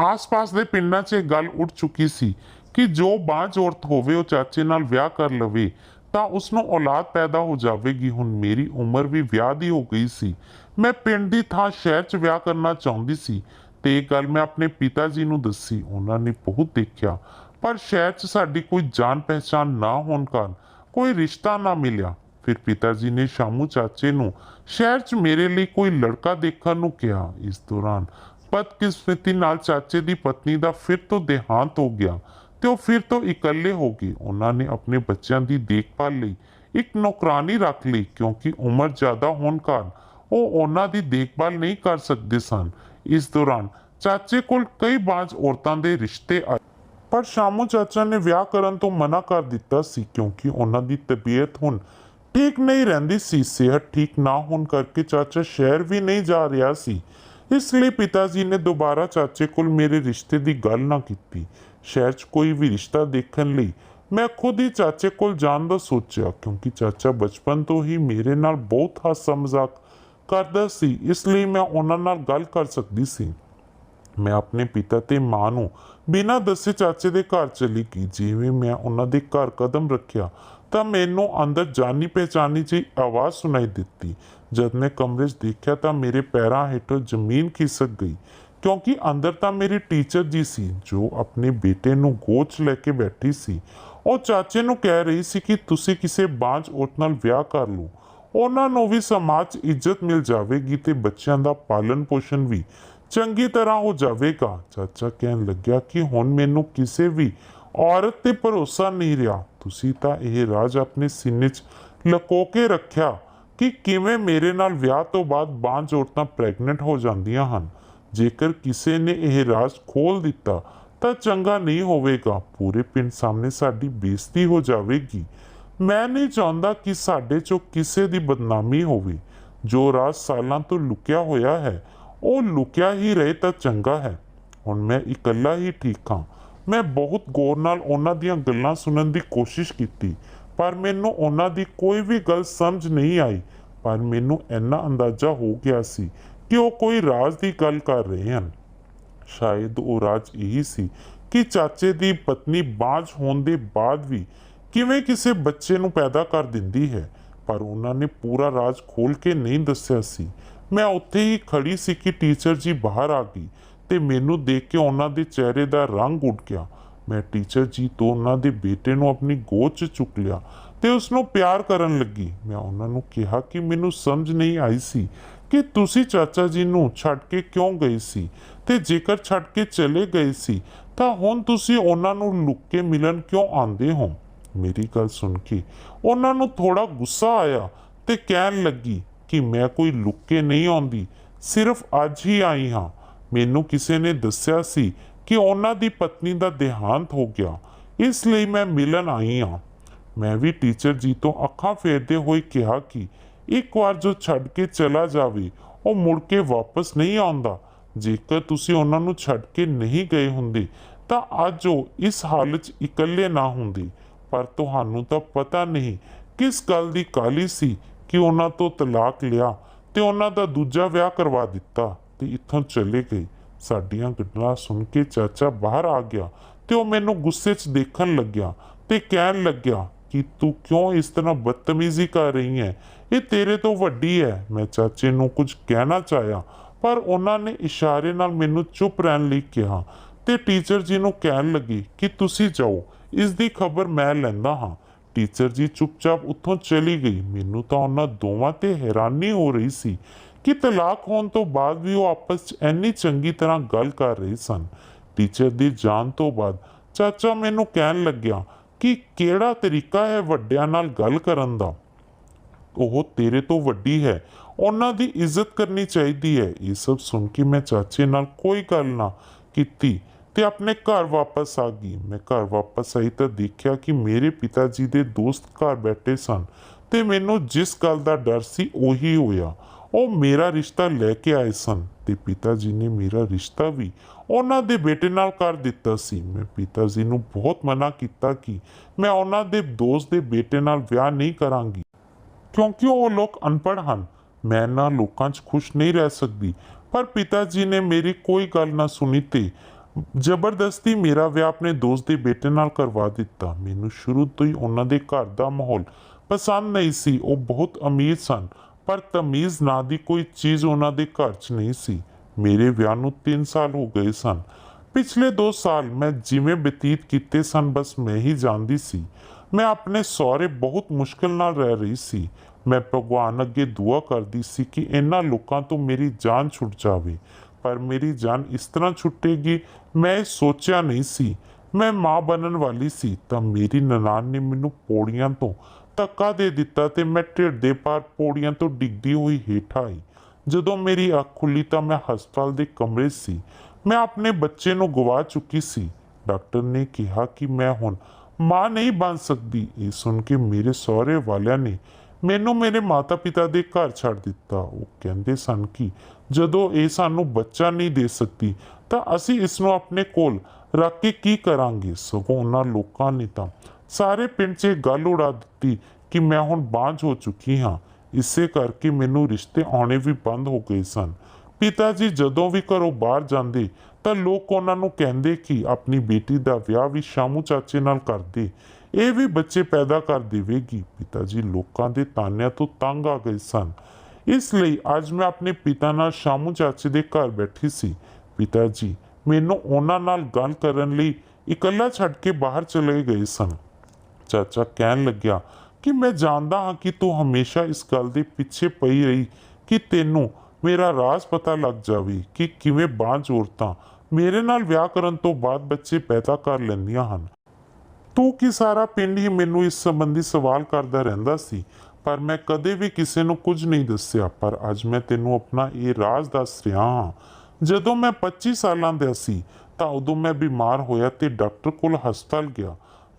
ਆਸ-ਪਾਸ ਦੇ ਪਿੰਡਾਂ 'ਚ ਇਹ ਗੱਲ ਉੱਡ ਚੁੱਕੀ ਸੀ ਕਿ ਜੋ ਬਾਂਝ ਔਰਤ ਹੋਵੇ ਉਹ ਚਾਚੇ ਨਾਲ ਵਿਆਹ ਕਰ ਲਵੇ ਤਾਂ ਉਸ ਨੂੰ ਔਲਾਦ ਪੈਦਾ ਹੋ ਜਾਵੇਗੀ। ਹੁਣ ਮੇਰੀ ਉਮਰ ਵੀ ਵਿਆਹ ਦੀ ਹੋ ਗਈ ਸੀ। ਮੈਂ ਪਿੰਡ ਦੀ ਥਾਂ ਸ਼ਹਿਰ 'ਚ ਵਿਆਹ ਕਰਨਾ ਚਾਹੁੰਦੀ ਸੀ ਤੇ ਇਹ ਗੱਲ ਮੈਂ ਆਪਣੇ ਪਿਤਾ ਜੀ ਨੂੰ ਦੱਸੀ। ਉਹਨਾਂ ਨੇ ਬਹੁਤ ਦੇਖਿਆ, ਪਰ ਸ਼ਹਿਰ 'ਚ ਸਾਡੀ ਕੋਈ ਜਾਣ ਪਹਿਚਾਣ ਨਾ ਹੋਣ ਕਾਰਨ ਕੋਈ ਰਿਸ਼ਤਾ ਨਾ ਮਿਲਿਆ। ਫਿਰ ਪਿਤਾ ਜੀ ਨੇ ਸ਼ਾਮੂ ਚਾਚੇ ਨੂੰ ਸ਼ਹਿਰ 'ਚ ਮੇਰੇ ਲਈ ਕੋਈ ਲੜਕਾ ਦੇਖਣ ਨੂੰ ਕਿਹਾ। ਇਸ ਦੌਰਾਨ ਬਦਕਿਸਮਤੀ ਨਾਲ ਚਾਚੇ ਦੀ ਪਤਨੀ ਦਾ ਫਿਰ ਤੋਂ ਦੇਹਾਂਤ ਹੋ ਗਿਆ ਤੇ ਉਹ ਫਿਰ ਤੋਂ ਇਕੱਲੇ ਹੋ ਗਏ। ਉਹਨਾਂ ਨੇ ਆਪਣੇ ਬੱਚਿਆਂ ਦੀ ਦੇਖਭਾਲ ਲਈ ਇੱਕ ਨੌਕਰਾਨੀ ਰੱਖ ਲਈ, ਕਿਉਂਕਿ ਉਮਰ ਜ਼ਿਆਦਾ ਹੋਣ ਕਾਰਨ ਉਹ ਉਹਨਾਂ ਦੀ ਦੇਖਭਾਲ ਨਹੀਂ ਕਰ ਸਕਦੇ ਸਨ। ਇਸ ਦੌਰਾਨ ਚਾਚੇ ਕੋਲ ਕਈ ਬਾਂਝ ਔਰਤਾਂ ਦੇ ਰਿਸ਼ਤੇ ਆਏ, ਪਰ ਸ਼ਾਮੂ ਚਾਚਾ ਨੇ ਵਿਆਹ ਕਰਨ ਤੋਂ ਮਨਾ ਕਰ ਦਿੱਤਾ ਸੀ, ਕਿਉਂਕਿ ਉਹਨਾਂ ਦੀ ਤਬੀਅਤ ਹੁਣ ਠੀਕ ਨਹੀਂ ਰਹਿੰਦੀ ਸੀ। ਸਿਹਤ ਠੀਕ ਨਾ ਹੋਣ ਕਰਕੇ ਚਾਚਾ ਸ਼ਹਿਰ ਵੀ ਨਹੀਂ ਜਾ ਰਿਹਾ ਸੀ। ਇਸ ਲਈ ਪਿਤਾ ਜੀ ਨੇ ਦੁਬਾਰਾ ਚਾਚੇ ਕੋਲ ਮੇਰੇ ਰਿਸ਼ਤੇ ਦੀ ਗੱਲ ਨਾ ਕੀਤੀ। ਸ਼ਹਿਰ 'ਚ ਕੋਈ ਵੀ ਰਿਸ਼ਤਾ ਦੇਖਣ ਲਈ ਮੈਂ ਖੁਦ ਹੀ ਚਾਚੇ ਕੋਲ ਜਾਣ ਦਾ ਸੋਚਿਆ, ਕਿਉਂਕਿ ਚਾਚਾ ਬਚਪਨ ਤੋਂ ਹੀ ਮੇਰੇ ਨਾਲ ਬਹੁਤ ਹਾਸਾ ਮਜ਼ਾਕ ਕਰਦਾ ਸੀ। ਇਸ ਲਈ ਮੈਂ ਉਹਨਾਂ ਨਾਲ ਗੱਲ ਕਰ ਸਕਦੀ ਸੀ। ਮੈਂ ਆਪਣੇ ਪਿਤਾ ਤੇ ਮਾਂ ਨੂੰ ਬਿਨਾਂ ਦੱਸੇ ਚਾਚੇ ਦੇ ਘਰ ਚਲੀ ਗਈ। ਜਿਵੇਂ ਮੈਂ ਉਹਨਾਂ ਦੇ ਘਰ ਕਦਮ ਰੱਖਿਆ ਤਾਂ ਮੈਨੂੰ ਅੰਦਰ ਜਾਣੀ ਪਹਿਚਾਣੀ ਜਿਹੀ ਆਵਾਜ਼ ਸੁਣਾਈ ਦਿੱਤੀ। ਜਦ ਮੈਂ ਕਮਰੇ 'ਚ ਦੇਖਿਆ ਤਾਂ ਮੇਰੇ ਪੈਰਾਂ ਹੇਠੋਂ ਜ਼ਮੀਨ ਖਿਸਕ ਗਈ, ਕਿਉਂਕਿ ਅੰਦਰ ਤਾਂ ਮੇਰੀ ਟੀਚਰ ਜੀ ਸੀ ਜੋ ਆਪਣੇ ਬੇਟੇ ਨੂੰ ਗੋਦ 'ਚ ਲੈ ਕੇ ਬੈਠੀ ਸੀ। ਉਹ ਚਾਚੇ ਨੂੰ ਕਹਿ ਰਹੀ ਸੀ ਕਿ ਤੁਸੀਂ ਕਿਸੇ ਬਾਂਝ ਔਰਤ ਨਾਲ ਵਿਆਹ ਕਰ ਲਓ, ਉਹਨਾਂ ਨੂੰ ਵੀ ਸਮਾਜ 'ਚ ਇੱਜ਼ਤ ਮਿਲ ਜਾਵੇਗੀ ਤੇ ਬੱਚਿਆਂ ਦਾ ਪਾਲਣ ਪੋਸ਼ਣ ਵੀ ਚੰਗੀ ਤਰ੍ਹਾਂ ਹੋ ਜਾਵੇਗਾ। ਚਾਚਾ ਕਹਿਣ ਲੱਗਿਆ ਕਿ ਹੁਣ ਮੈਨੂੰ ਕਿਸੇ ਵੀ ਔਰਤ ਤੇ ਭਰੋਸਾ ਨਹੀਂ ਰਿਹਾ। ਤੁਸੀਂ ਤਾਂ ਇਹ ਰਾਜ ਆਪਣੇ ਸੀਨੇ 'ਚ ਲੁਕੋ ਕੇ ਰੱਖਿਆ ਕਿ ਕਿਵੇਂ ਮੇਰੇ ਨਾਲ ਵਿਆਹ ਤੋਂ ਬਾਅਦ ਬਾਂਝ ਔਰਤਾਂ ਪ੍ਰੈਗਨੈਂਟ ਹੋ ਜਾਂਦੀਆਂ ਹਨ। ਜੇਕਰ ਕਿਸੇ ਨੇ ਇਹ ਰਾਜ ਖੋਲ ਦਿੱਤਾ ਤਾਂ ਚੰਗਾ ਨਹੀਂ ਹੋਵੇਗਾ। ਪੂਰੇ ਪਿੰਡ ਸਾਹਮਣੇ ਸਾਡੀ ਬੇਇੱਜ਼ਤੀ ਹੋ ਜਾਵੇਗੀ। ਮੈਂ ਨਹੀਂ ਚਾਹੁੰਦਾ ਕਿ ਸਾਡੇ 'ਚੋਂ ਕਿਸੇ ਦੀ ਬਦਨਾਮੀ ਹੋਵੇ। ਜੋ ਰਾਜ ਸਾਲਾਂ ਤੋਂ ਲੁਕਿਆ ਹੋਇਆ ਹੈ ਉਹ ਲੁਕਿਆ ਹੀ ਰਹੇ ਤਾਂ ਚੰਗਾ ਹੈ। ਹੁਣ ਮੈਂ ਇਕੱਲਾ ਹੀ ਠੀਕ ਹਾਂ। ਮੈਂ ਬਹੁਤ ਗੌਰ ਨਾਲ ਉਹਨਾਂ ਦੀਆਂ ਗੱਲਾਂ ਸੁਣਨ ਦੀ ਕੋਸ਼ਿਸ਼ ਕੀਤੀ, ਪਰ ਮੈਨੂੰ ਉਹਨਾਂ ਦੀ ਕੋਈ ਵੀ ਗੱਲ ਸਮਝ ਨਹੀਂ ਆਈ। ਪਰ ਮੈਨੂੰ ਇੰਨਾ ਅੰਦਾਜ਼ਾ ਹੋ ਗਿਆ ਸੀ ਕਿ ਉਹ ਕੋਈ ਰਾਜ਼ ਦੀ ਗੱਲ ਕਰ ਰਹੇ ਹਨ। ਸ਼ਾਇਦ ਉਹ ਰਾਜ਼ ਇਹੀ ਸੀ ਕਿ ਚਾਚੇ ਦੀ ਪਤਨੀ ਬਾਂਝ ਹੋਣ ਦੇ ਬਾਅਦ ਵੀ ਕਿਵੇਂ ਕਿਸੇ ਬੱਚੇ ਨੂੰ ਪੈਦਾ ਕਰ ਦਿੰਦੀ ਹੈ, ਪਰ ਉਹਨਾਂ ਨੇ ਪੂਰਾ ਰਾਜ਼ ਖੋਲ ਕੇ ਨਹੀਂ ਦੱਸਿਆ ਸੀ। ਮੈਂ ਉੱਥੇ ਹੀ ਖੜੀ ਸੀ ਕਿ ਟੀਚਰ ਜੀ ਬਾਹਰ ਆ ਗਈ ਤੇ ਮੈਨੂੰ ਦੇਖ ਕੇ ਉਹਨਾਂ ਦੇ ਚਿਹਰੇ ਦਾ ਰੰਗ ਉੱਡ ਗਿਆ। ਮੈਂ ਟੀਚਰ ਜੀ ਤੋਂ ਉਹਨਾਂ ਦੇ ਬੇਟੇ ਨੂੰ ਆਪਣੀ ਗੋਦ 'ਚ ਚੁੱਕ ਲਿਆ ਤੇ ਉਸ ਨੂੰ ਪਿਆਰ ਕਰਨ ਲੱਗੀ। ਮੈਂ ਉਹਨਾਂ ਨੂੰ ਕਿਹਾ ਕਿ ਮੈਨੂੰ ਸਮਝ ਨਹੀਂ ਆਈ ਸੀ ਕਿ ਤੁਸੀਂ ਚਾਚਾ ਜੀ ਨੂੰ ਛੱਡ ਕੇ ਕਿਉਂ ਗਏ ਸੀ, ਤੇ ਜੇਕਰ ਛੱਡ ਕੇ ਚਲੇ ਗਏ ਸੀ ਤਾਂ ਹੁਣ ਤੁਸੀਂ ਉਹਨਾਂ ਨੂੰ ਲੁੱਕ ਕੇ ਮਿਲਣ ਕਿਉਂ ਆਉਂਦੇ ਹੋ। ਮੇਰੀ ਗੱਲ ਸੁਣ ਕੇ ਉਹਨਾਂ ਨੂੰ ਥੋੜਾ ਗੁੱਸਾ ਆਇਆ ਤੇ ਕਹਿਣ ਲੱਗੀ ਕਿ ਮੈਂ ਕੋਈ ਲੁੱਕ ਕੇ ਨਹੀਂ ਆਉਂਦੀ, ਸਿਰਫ ਅੱਜ ਹੀ ਆਈ ਹਾਂ। ਮੈਨੂੰ ਕਿਸੇ ਨੇ ਦੱਸਿਆ ਸੀ ਕਿ ਉਹਨਾਂ ਦੀ ਪਤਨੀ ਦਾ ਦੇਹਾਂਤ ਹੋ ਗਿਆ, ਇਸ ਲਈ ਮੈਂ ਮਿਲਣ ਆਈ ਹਾਂ। ਮੈਂ ਵੀ ਟੀਚਰ ਜੀ ਤੋਂ ਅੱਖਾਂ ਫੇਰਦੇ ਹੋਏ ਕਿਹਾ ਕਿ ਇੱਕ ਵਾਰ ਜੋ ਛੱਡ ਕੇ ਚਲਾ ਜਾਵੇ ਉਹ ਮੁੜ ਕੇ ਵਾਪਸ ਨਹੀਂ ਆਉਂਦਾ। ਜੇਕਰ ਤੁਸੀਂ ਉਹਨਾਂ ਨੂੰ ਛੱਡ ਕੇ ਨਹੀਂ ਗਏ ਹੁੰਦੇ ਤਾਂ ਅੱਜ ਉਹ ਇਸ ਹਾਲਤ 'ਚ ਇਕੱਲੇ ਨਾ ਹੁੰਦੇ। ਪਰ ਤੁਹਾਨੂੰ ਤਾਂ ਪਤਾ ਨਹੀਂ ਕਿਸ ਗੱਲ ਦੀ ਕਾਹਲੀ ਸੀ ਕਿ ਉਹਨਾਂ ਤੋਂ ਤਲਾਕ ਲਿਆ ਤੇ ਉਹਨਾਂ ਦਾ ਦੂਜਾ ਵਿਆਹ ਕਰਵਾ ਦਿੱਤਾ ਤੇ ਇੱਥੋਂ ਚਲੇ ਗਏ। ਸਾਡੀਆਂ ਗੱਲਾਂ ਸੁਣ ਕੇ ਚਾਚਾ ਬਾਹਰ ਆ ਗਿਆ ਤੇ ਉਹ ਮੈਨੂੰ ਗੁੱਸੇ 'ਚ ਦੇਖਣ ਲੱਗਿਆ ਤੇ ਕਹਿਣ ਲੱਗਿਆ ਕਿ ਤੂੰ ਕਿਉਂ ਇਸ ਤਰ੍ਹਾਂ ਬਦਤਮੀਜ਼ੀ ਕਰ ਰਹੀ ਹੈ, ਇਹ ਤੇਰੇ ਤੋਂ ਵੱਡੀ ਹੈ। ਮੈਂ ਚਾਚੇ ਨੂੰ ਕੁਝ ਕਹਿਣਾ ਚਾਹਿਆ, ਪਰ ਉਹਨਾਂ ਨੇ ਇਸ਼ਾਰੇ ਨਾਲ ਮੈਨੂੰ ਚੁੱਪ ਰਹਿਣ ਲਈ ਕਿਹਾ ਤੇ ਟੀਚਰ ਜੀ ਨੂੰ ਕਹਿਣ ਲੱਗੀ ਕਿ ਤੁਸੀਂ ਜਾਓ, ਇਸ ਦੀ ਖਬਰ ਮੈਂ ਲੈਂਦਾ ਹਾਂ। ਟੀਚਰ ਜੀ ਚੁੱਪਚਾਪ ਉੱਥੋਂ ਚਲੀ ਗਈ। ਮੈਨੂੰ ਤਾਂ ਉਹਨਾਂ ਦੋਵਾਂ ਤੇ ਹੈਰਾਨੀ ਹੋ ਰਹੀ ਸੀ ਕਿ ਤਲਾਕ ਹੋਣ ਤੋਂ ਬਾਅਦ ਵੀ ਉਹ ਆਪਸ 'ਚ ਇੰਨੀ ਚੰਗੀ ਤਰ੍ਹਾਂ ਗੱਲ ਕਰ ਰਹੇ ਸਨ। ਟੀਚਰ ਦੀ ਜਾਣ ਤੋਂ ਬਾਅਦ ਚਾਚਾ ਮੈਨੂੰ ਕਹਿਣ ਲੱਗਿਆ ਕਿ ਕਿਹੜਾ ਤਰੀਕਾ ਹੈ ਵੱਡਿਆਂ ਨਾਲ ਗੱਲ ਕਰਨ ਦਾ। ਉਹ ਤੇਰੇ ਤੋਂ ਵੱਡੀ ਹੈ, ਉਹਨਾਂ ਦੀ ਇੱਜ਼ਤ ਕਰਨੀ ਚਾਹੀਦੀ ਹੈ। ਇਹ ਸਭ ਸੁਣ ਕੇ ਮੈਂ ਚਾਚੇ ਨਾਲ ਕੋਈ ਗੱਲ ਨਾ ਕੀਤੀ ਤੇ ਆਪਣੇ ਘਰ ਵਾਪਸ ਆ ਗਈ। ਮੈਂ ਘਰ ਵਾਪਸ ਆਈ ਤਾਂ ਦੇਖਿਆ ਕਿ ਮੇਰੇ ਪਿਤਾ ਜੀ ਦੇ ਦੋਸਤ ਘਰ ਬੈਠੇ ਸਨ ਤੇ ਮੈਨੂੰ ਜਿਸ ਗੱਲ ਦਾ ਡਰ ਸੀ ਉਹੀ ਹੋਇਆ। ਉਹ ਮੇਰਾ ਰਿਸ਼ਤਾ ਲੈ ਕੇ ਆਏ ਸਨ ਤੇ ਪਿਤਾ ਜੀ ਨੇ ਮੇਰਾ ਰਿਸ਼ਤਾ ਵੀ ਉਹਨਾਂ ਦੇ ਬੇਟੇ ਨਾਲ ਕਰ ਦਿੱਤਾ ਸੀ। ਮੈਂ ਪਿਤਾ ਜੀ ਨੂੰ ਬਹੁਤ ਮਨਾ ਕੀਤਾ ਕਿ ਮੈਂ ਉਹਨਾਂ ਦੇ ਦੋਸਤ ਦੇ ਬੇਟੇ ਨਾਲ ਵਿਆਹ ਨਹੀਂ ਕਰਾਂਗੀ, ਕਿਉਂਕਿ ਉਹ ਲੋਕ ਅਨਪੜ੍ਹ ਹਨ। ਮੈਂ ਇਹਨਾਂ ਲੋਕਾਂ 'ਚ ਖੁਸ਼ ਨਹੀਂ ਰਹਿ ਸਕਦੀ। ਪਰ ਪਿਤਾ ਜੀ ਨੇ ਮੇਰੀ ਕੋਈ ਗੱਲ ਨਾ ਸੁਣੀ ਤੇ ਜ਼ਬਰਦਸਤੀ ਮੇਰਾ ਵਿਆਹ ਆਪਣੇ ਦੋਸਤ ਦੇ ਬੇਟੇ ਨਾਲ ਕਰਵਾ ਦਿੱਤਾ। ਮੈਨੂੰ ਸ਼ੁਰੂ ਤੋਂ ਹੀ ਉਹਨਾਂ ਦੇ ਘਰ ਦਾ ਮਾਹੌਲ ਪਸੰਦ ਨਹੀਂ ਸੀ। ਉਹ ਬਹੁਤ ਅਮੀਰ ਸਨ, ਪਰ ਤਮੀਜ਼ ਨਾਂ ਦੀ ਕੋਈ ਚੀਜ਼ ਉਹਨਾਂ ਦੇ ਘਰ 'ਚ ਨਹੀਂ ਸੀ। ਮੇਰੇ ਵਿਆਹ ਨੂੰ 3 ਸਾਲ ਹੋ ਗਏ ਸਨ। ਪਿਛਲੇ 2 ਸਾਲ ਮੈਂ ਜਿਵੇਂ ਬਤੀਤ ਕੀਤੇ ਸਨ ਬਸ ਮੈਂ ਹੀ ਜਾਣਦੀ ਸੀ। ਮੈਂ ਆਪਣੇ ਸਹੁਰੇ ਬਹੁਤ ਮੁਸ਼ਕਿਲ ਨਾਲ ਰਹਿ ਰਹੀ ਸੀ। ਮੈਂ ਭਗਵਾਨ ਅੱਗੇ ਦੁਆ ਕਰਦੀ ਸੀ ਕਿ ਇਹਨਾਂ ਲੋਕਾਂ ਤੋਂ ਮੇਰੀ ਜਾਨ ਛੁੱਟ ਜਾਵੇ, ਪਰ ਮੇਰੀ ਜਾਨ ਇਸ ਤਰ੍ਹਾਂ ਛੁੱਟੇਗੀ ਮੈਂ ਇਹ ਸੋਚਿਆ ਨਹੀਂ ਸੀ। ਮੈਂ ਮਾਂ ਬਣਨ ਵਾਲੀ ਸੀ ਤਾਂ ਮੇਰੀ ਨਨਾਣ ਨੇ ਮੈਨੂੰ ਪੌੜੀਆਂ ਤੋਂ ਧੱਕਾ ਦੇ ਦਿੱਤਾ ਤੇ ਮੈਂ ਢਿੱਡ ਦੇ ਪਾਰ ਪੌੜੀਆਂ ਤੋਂ ਡਿੱਗਦੀ ਹੋਈ ਹੇਠਾਂ ਆਈ। ਜਦੋਂ ਮੇਰੀ ਅੱਖ ਖੁੱਲੀ ਤਾਂ ਮੈਂ ਹਸਪਤਾਲ ਦੇ ਕਮਰੇ ਸੀ। ਮੈਂ ਆਪਣੇ ਬੱਚੇ ਨੂੰ ਗਵਾ ਚੁੱਕੀ ਸੀ। ਡਾਕਟਰ ਨੇ ਕਿਹਾ ਕਿ ਮੈਂ ਹੁਣ ਮਾਂ ਨਹੀਂ ਬਣ ਸਕਦੀ। ਇਹ ਸੁਣ ਕੇ ਮੇਰੇ ਸਹੁਰੇ ਵਾਲਿਆਂ ਨੇ ਮੈਨੂੰ ਮੇਰੇ ਮਾਤਾ ਪਿਤਾ ਦੇ ਘਰ ਛੱਡ ਦਿੱਤਾ। ਉਹ ਕਹਿੰਦੇ ਸਨ ਕਿ ਜਦੋਂ ਇਹ ਸਾਨੂੰ ਬੱਚਾ ਨਹੀਂ ਦੇ ਸਕਦੀ ਤਾਂ ਅਸੀਂ ਇਸ ਨੂੰ ਆਪਣੇ ਕੋਲ ਰੱਖ ਕੇ ਕੀ ਕਰਾਂਗੇ। ਸਗੋਂ ਉਹਨਾਂ ਲੋਕਾਂ ਨੇ ਤਾਂ ਸਾਰੇ ਪਿੰਡ 'ਚ ਇਹ ਗੱਲ ਉਡਾ ਦਿੱਤੀ ਕਿ ਮੈਂ ਹੁਣ ਬਾਂਝ ਹੋ ਚੁੱਕੀ ਹਾਂ। ਇਸੇ ਕਰਕੇ ਮੈਨੂੰ ਰਿਸ਼ਤੇ ਆਉਣੇ ਵੀ ਬੰਦ ਹੋ ਗਏ ਸਨ। ਪਿਤਾ ਜੀ ਜਦੋਂ ਵੀ ਘਰੋਂ ਬਾਹਰ ਜਾਂਦੇ ਤਾਂ ਲੋਕ ਉਹਨਾਂ ਨੂੰ ਕਹਿੰਦੇ ਕਿ ਆਪਣੀ ਬੇਟੀ ਦਾ ਵਿਆਹ ਵੀ ਸ਼ਾਮੂ ਚਾਚੇ ਨਾਲ ਕਰ ਦੇ, ਇਹ ਵੀ ਬੱਚੇ ਪੈਦਾ ਕਰ ਦੇਵੇਗੀ। ਪਿਤਾ ਜੀ ਲੋਕਾਂ ਦੇ ਤਾਨਿਆਂ ਤੋਂ ਤੰਗ ਆ ਗਏ ਸਨ। ਇਸ ਲਈ ਅੱਜ ਮੈਂ ਆਪਣੇ ਪਿਤਾ ਨਾਲ ਸ਼ਾਮੂ ਚਾਚੇ ਦੇ ਘਰ ਬੈਠੀ ਸੀ। ਪਿਤਾ ਜੀ ਮੈਨੂੰ ਉਹਨਾਂ ਨਾਲ ਗੱਲ ਕਰਨ ਲਈ ਇਕੱਲਾ ਛੱਡ ਕੇ ਬਾਹਰ ਚਲੇ ਗਏ ਸਨ। ਚਾਚਾ ਕਹਿਣ ਲੱਗਿਆ ਕਿ ਮੈਂ ਜਾਣਦਾ ਹਾਂ ਕਿ ਤੂੰ ਹਮੇਸ਼ਾ ਇਸ ਗੱਲ ਦੇ ਪਿੱਛੇ ਪਈ ਰਹੀ ਕਿ ਤੈਨੂੰ ਮੇਰਾ ਰਾਜ਼ ਪਤਾ ਲੱਗ ਜਾਵੇ ਕਿ ਕਿਵੇਂ ਬਾਂਝ ਔਰਤਾਂ ਮੇਰੇ ਨਾਲ ਵਿਆਹ ਕਰਨ ਤੋਂ ਬਾਅਦ ਬੱਚੇ ਪੈਦਾ ਕਰ ਲੈਂਦੀਆਂ ਹਨ। ਤੂੰ ਕਿ ਸਾਰਾ ਪਿੰਡ ਹੀ ਮੈਨੂੰ ਇਸ ਸੰਬੰਧੀ ਸਵਾਲ ਕਰਦਾ ਰਹਿੰਦਾ ਸੀ, ਪਰ ਮੈਂ ਕਦੇ ਵੀ ਕਿਸੇ ਨੂੰ ਕੁਝ ਨਹੀਂ ਦੱਸਿਆ। ਪਰ ਅੱਜ ਮੈਂ ਤੈਨੂੰ ਆਪਣਾ ਇਹ ਰਾਜ਼ ਦੱਸ ਰਿਹਾ ਹਾਂ। ਜਦੋਂ ਮੈਂ 25 ਸਾਲਾਂ ਦਾ ਸੀ ਤਾਂ ਉਦੋਂ ਮੈਂ ਬਿਮਾਰ ਹੋਇਆ ਤੇ ਡਾਕਟਰ ਕੋਲ ਹਸਪਤਾਲ ਗਿਆ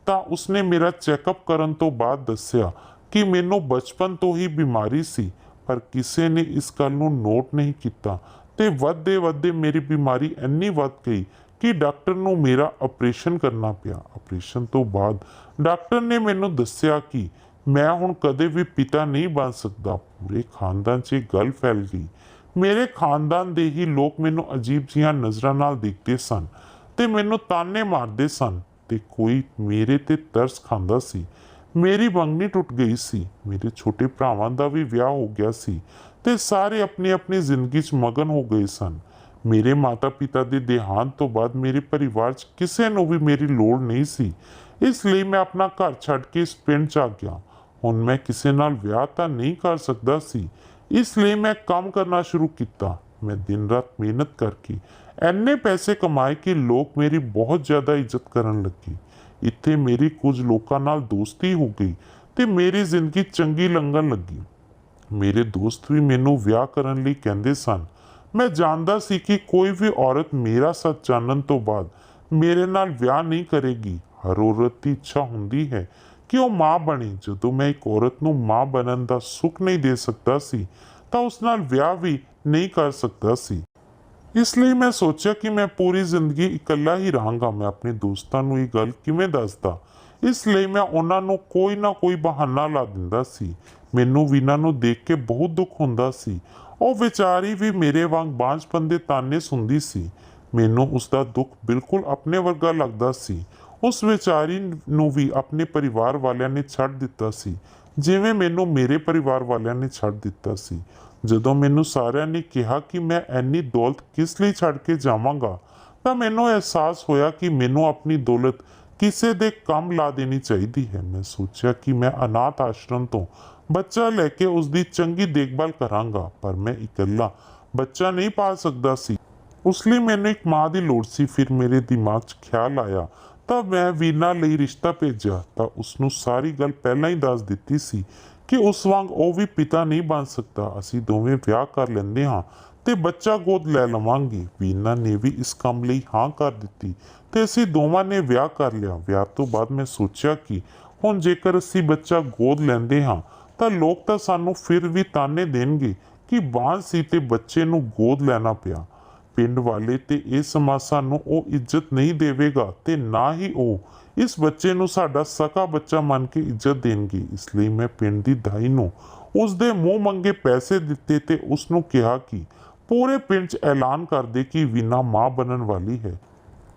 ਤਾਂ ਉਸਨੇ ਮੇਰਾ ਚੈੱਕਅਪ ਕਰਨ ਤੋਂ ਬਾਅਦ ਦੱਸਿਆ ਕਿ ਮੈਨੂੰ ਬਚਪਨ ਤੋਂ ਹੀ ਬਿਮਾਰੀ ਸੀ, ਪਰ ਕਿਸੇ ਨੇ ਇਸ ਗੱਲ ਨੂੰ ਨੋਟ ਨਹੀਂ ਕੀਤਾ ਤੇ ਵੱਧਦੇ ਮੇਰੀ ਬਿਮਾਰੀ ਇੰਨੀ ਵੱਧ ਗਈ ਕਿ ਡਾਕਟਰ ਨੂੰ ਮੇਰਾ ਆਪਰੇਸ਼ਨ ਕਰਨਾ ਪਿਆ। ਆਪਰੇਸ਼ਨ ਤੋਂ ਬਾਅਦ ਡਾਕਟਰ ਨੇ ਮੈਨੂੰ ਦੱਸਿਆ ਕਿ ਮੈਂ ਹੁਣ ਕਦੇ ਵੀ ਪਿਤਾ ਨਹੀਂ ਬਣ ਸਕਦਾ। ਪੂਰੇ ਖਾਨਦਾਨ 'ਚ ਇਹ ਗੱਲ ਫੈਲ ਗਈ। ਮੇਰੇ ਖਾਨਦਾਨ ਦੇ ਹੀ ਲੋਕ ਮੈਨੂੰ ਅਜੀਬ ਜਿਹੀਆਂ ਨਜ਼ਰਾਂ ਨਾਲ ਦੇਖਦੇ ਸਨ ਤੇ ਮੈਨੂੰ ਤਾਨੇ ਮਾਰਦੇ ਸਨ ਤੇ ਕੋਈ ਮੇਰੇ ਤੇ ਤਰਸ ਖਾਂਦਾ ਸੀ। ਮੇਰੀ ਮੰਗਣੀ ਟੁੱਟ ਗਈ ਸੀ। ਮੇਰੇ ਛੋਟੇ ਭਰਾਵਾਂ ਦਾ ਵੀ ਵਿਆਹ ਹੋ ਗਿਆ ਸੀ ਤੇ ਸਾਰੇ ਆਪਣੀ ਆਪਣੀ ਜ਼ਿੰਦਗੀ 'ਚ ਮਗਨ ਹੋ ਗਏ ਸਨ। ਮੇਰੇ ਮਾਤਾ ਪਿਤਾ ਦੇ ਦੇਹਾਂਤ ਤੋਂ ਬਾਅਦ ਮੇਰੇ ਪਰਿਵਾਰ 'ਚ ਕਿਸੇ ਨੂੰ ਵੀ ਮੇਰੀ ਲੋੜ ਨਹੀਂ ਸੀ। ਇਸ ਲਈ ਮੈਂ ਆਪਣਾ ਘਰ ਛੱਡ ਕੇ ਇਸ ਪਿੰਡ 'ਚ ਆ ਗਿਆ। ਹੁਣ ਮੈਂ ਕਿਸੇ ਨਾਲ ਵਿਆਹ ਤਾਂ ਨਹੀਂ ਕਰ ਸਕਦਾ ਸੀ, ਇਸ ਲਈ ਮੈਂ ਕੰਮ ਕਰਨਾ ਸ਼ੁਰੂ ਕੀਤਾ। ਮੈਂ ਦਿਨ ਰਾਤ ਮਿਹਨਤ ਕਰਕੇ ਇੰਨੇ ਪੈਸੇ ਕਮਾਏ ਕਿ ਲੋਕ ਮੇਰੀ ਬਹੁਤ ਜ਼ਿਆਦਾ ਇੱਜ਼ਤ ਕਰਨ ਲੱਗੇ। ਇੱਥੇ ਮੇਰੀ ਕੁਝ ਲੋਕਾਂ ਨਾਲ ਦੋਸਤੀ ਹੋ ਗਈ ਤੇ ਮੇਰੀ ਜ਼ਿੰਦਗੀ ਚੰਗੀ ਲੰਘਣ ਲੱਗੀ। ਮੇਰੇ ਦੋਸਤ ਵੀ ਮੈਨੂੰ ਵਿਆਹ ਕਰਨ ਲਈ ਕਹਿੰਦੇ ਸਨ। ਮੈਂ ਜਾਣਦਾ ਸੀ ਕਿ ਕੋਈ ਵੀ ਔਰਤ ਮੇਰਾ ਸੱਚ ਜਾਣਨ ਤੋਂ ਬਾਅਦ ਮੇਰੇ ਨਾਲ ਵਿਆਹ ਨਹੀਂ ਕਰੇਗੀ। ਹਰ ਔਰਤ ਦੀ ਇੱਛਾ ਹੁੰਦੀ ਹੈ ਕਿ ਉਹ ਮਾਂ ਬਣੇ। ਜਦੋਂ ਮੈਂ ਇੱਕ ਔਰਤ ਨੂੰ ਮਾਂ ਬਣਨ ਦਾ ਸੁੱਖ ਨਹੀਂ ਦੇ ਸਕਦਾ ਸੀ ਤਾਂ ਉਸ ਨਾਲ ਵਿਆਹ ਵੀ ਨਹੀਂ ਕਰ ਸਕਦਾ ਸੀ। ਇਸ ਲਈ ਮੈਂ ਸੋਚਿਆ ਕਿ ਮੈਂ ਪੂਰੀ ਜ਼ਿੰਦਗੀ ਇਕੱਲਾ ਹੀ ਰਹਾਂਗਾ। ਮੈਂ ਆਪਣੇ ਦੋਸਤਾਂ ਨੂੰ ਇਹ ਗੱਲ ਕਿਵੇਂ ਦੱਸਦਾ? ਇਸ ਲਈ ਮੈਂ ਉਹਨਾਂ ਨੂੰ ਕੋਈ ਨਾ ਕੋਈ ਬਹਾਨਾ ਲਾ ਦਿੰਦਾ ਸੀ। ਮੈਨੂੰ ਵੀਨਾ ਨੂੰ ਦੇਖ ਕੇ ਬਹੁਤ ਦੁੱਖ ਹੁੰਦਾ ਸੀ। ਉਹ ਵਿਚਾਰੀ ਵੀ ਮੇਰੇ ਵਾਂਗ ਬਾਂਝਪਨ ਦੇ ਤਾਨੇ ਸੁਣਦੀ ਸੀ। ਮੈਨੂੰ ਉਸ ਦਾ ਦੁੱਖ ਬਿਲਕੁਲ ਆਪਣੇ ਵਰਗਾ ਲੱਗਦਾ ਸੀ। ਉਸ ਵਿਚਾਰੀ ਨੂੰ ਵੀ ਆਪਣੇ ਪਰਿਵਾਰ ਵਾਲਿਆਂ ਨੇ ਛੱਡ ਦਿੱਤਾ ਸੀ, ਜਿਵੇਂ ਮੈਨੂੰ ਮੇਰੇ ਪਰਿਵਾਰ ਵਾਲਿਆਂ ਨੇ ਛੱਡ ਦਿੱਤਾ ਸੀ। ਜਦੋਂ ਮੈਨੂੰ ਸਾਰਿਆਂ ਨੇ ਕਿਹਾ ਕਿ ਮੈਂ ਇੰਨੀ ਦੌਲਤ ਕਿਸ ਲਈ ਛੱਡ ਕੇ ਜਾਵਾਂਗਾ ਤਾਂ ਮੈਨੂੰ ਅਹਿਸਾਸ ਹੋਇਆ ਕਿ ਮੈਨੂੰ ਆਪਣੀ ਦੌਲਤ ਕਿਸੇ ਦੇ ਕੰਮ ਲਾ ਦੇਣੀ ਚਾਹੀਦੀ ਹੈ। ਮੈਂ ਸੋਚਿਆ ਕਿ ਮੈਂ ਅਨਾਥ ਆਸ਼ਰਮ ਤੋਂ ਬੱਚਾ ਲੈ ਕੇ ਉਸ ਦੀ ਚੰਗੀ ਦੇਖਭਾਲ ਕਰਾਂਗਾ, ਪਰ ਮੈਂ ਇਕੱਲਾ ਬੱਚਾ ਨਹੀਂ ਪਾਲ ਸਕਦਾ ਸੀ। ਉਸ ਲਈ ਮੈਨੂੰ ਇੱਕ ਮਾਂ ਦੀ ਲੋੜ ਸੀ। ਫਿਰ ਮੇਰੇ ਦਿਮਾਗ 'ਚ ਖਿਆਲ ਆਇਆ ਤਾਂ ਮੈਂ ਵੀਨਾ ਲਈ ਰਿਸ਼ਤਾ ਭੇਜਿਆ ਤਾਂ ਉਸਨੂੰ ਸਾਰੀ ਗੱਲ ਪਹਿਲਾਂ ਹੀ ਦੱਸ ਦਿੱਤੀ ਸੀ ਕਿ ਉਸ ਵਾਂਗ ਉਹ ਵੀ ਪਿਤਾ ਨਹੀਂ ਬਣ ਸਕਦਾ। ਅਸੀਂ ਦੋਵੇਂ ਵਿਆਹ ਕਰ ਲੈਂਦੇ ਹਾਂ ਤੇ ਬੱਚਾ ਗੋਦ ਲੈ ਲਵਾਂਗੇ। ਵੀਨਾ ਨੇ ਵੀ ਇਸ ਕੰਮ ਲਈ ਹਾਂ ਕਰ ਦਿੱਤੀ ਤੇ ਅਸੀਂ ਦੋਵਾਂ ਨੇ ਵਿਆਹ ਕਰ ਲਿਆ। ਵਿਆਹ ਤੋਂ ਬਾਅਦ ਮੈਂ ਸੋਚਿਆ ਕਿ ਹੁਣ ਜੇਕਰ ਅਸੀਂ ਬੱਚਾ ਗੋਦ ਲੈਂਦੇ ਹਾਂ ਤਾਂ ਲੋਕ ਤਾਂ ਸਾਨੂੰ ਫਿਰ ਵੀ ਤਾਨੇ ਦੇਣਗੇ ਕਿ ਬਾਂਝ ਸੀ ਤੇ ਬੱਚੇ ਨੂੰ ਗੋਦ ਲੈਣਾ ਪਿਆ। ਪਿੰਡ ਵਾਲੇ ਤੇ ਇਹ ਸਮਾਜ ਸਾਨੂੰ ਉਹ ਇੱਜ਼ਤ ਨਹੀਂ ਦੇਵੇਗਾ ਤੇ ਨਾ ਹੀ ਉਹ ਇਸ ਬੱਚੇ ਨੂੰ ਸਾਡਾ ਸਕਾ ਬੱਚਾ ਮੰਨ ਕੇ ਇੱਜ਼ਤ ਦੇਣਗੇ। ਇਸ ਲਈ ਮੈਂ ਪਿੰਡ ਦੀ ਦਾਈ ਨੂੰ ਉਸ ਦੇ ਮੂੰਹ ਮੰਗੇ ਪੈਸੇ ਦਿੱਤੇ ਤੇ ਉਸ ਨੂੰ ਕਿਹਾ ਕਿ ਪੂਰੇ ਪਿੰਡ 'ਚ ਐਲਾਨ ਕਰ ਦੇ ਕਿ ਵੀਨਾ ਮਾਂ ਬਣਨ ਵਾਲੀ ਹੈ।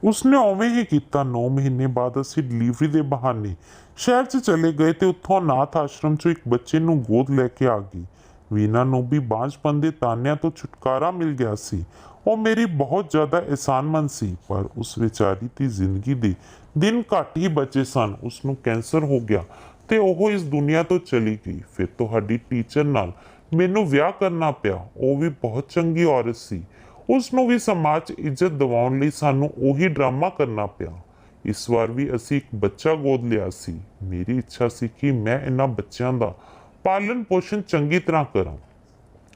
ਉਸਨੇ ਉਵੇਂ ਹੀ ਕੀਤਾ। 9 ਮਹੀਨੇ ਬਾਅਦ ਅਸੀਂ ਡਿਲੀਵਰੀ ਦੇ ਬਹਾਨੇ ਸ਼ਹਿਰ 'ਚ ਚਲੇ ਗਏ ਤੇ ਉੱਥੋਂ ਅਨਾਥ ਆਸ਼ਰਮ 'ਚੋਂ ਇੱਕ ਬੱਚੇ ਨੂੰ ਗੋਦ ਲੈ ਕੇ ਆ ਗਈ। ਵੀਨਾ ਨੂੰ ਵੀ ਬਾਂਝਪਨ ਦੇ ਤਾਨਿਆਂ ਤੋਂ ਛੁਟਕਾਰਾ ਮਿਲ ਗਿਆ ਸੀ। ਉਹ ਮੇਰੀ ਬਹੁਤ ਜ਼ਿਆਦਾ ਅਹਿਸਾਨਮੰਦ ਸੀ, ਪਰ ਉਸ ਵਿਚਾਰੀ ਦੀ ਜ਼ਿੰਦਗੀ ਦੇ ਦਿਨ ਘੱਟ ਹੀ ਬਚੇ ਸਨ। ਉਸ ਨੂੰ ਕੈਂਸਰ ਹੋ ਗਿਆ ਤੇ ਉਹ ਇਸ ਦੁਨੀਆ ਤੋਂ ਚਲੀ ਗਈ। ਫਿਰ ਤੁਹਾਡੀ ਟੀਚਰ ਨਾਲ ਮੈਨੂੰ ਵਿਆਹ ਕਰਨਾ ਪਿਆ। ਉਹ ਵੀ ਬਹੁਤ ਚੰਗੀ ਔਰਤ ਸੀ। ਉਸ ਨੂੰ ਵੀ ਸਮਾਜ 'ਚ ਇੱਜ਼ਤ ਦਿਵਾਉਣ ਲਈ ਸਾਨੂੰ ਉਹੀ ਡਰਾਮਾ ਕਰਨਾ ਪਿਆ। ਇਸ ਵਾਰ ਵੀ ਅਸੀਂ ਇੱਕ ਬੱਚਾ ਗੋਦ ਲਿਆ ਸੀ। ਮੇਰੀ ਇੱਛਾ ਸੀ ਕਿ ਮੈਂ ਇਹਨਾਂ ਬੱਚਿਆਂ ਦਾ ਪਾਲਣ ਪੋਸ਼ਣ ਚੰਗੀ ਤਰ੍ਹਾਂ ਕਰਾਂ।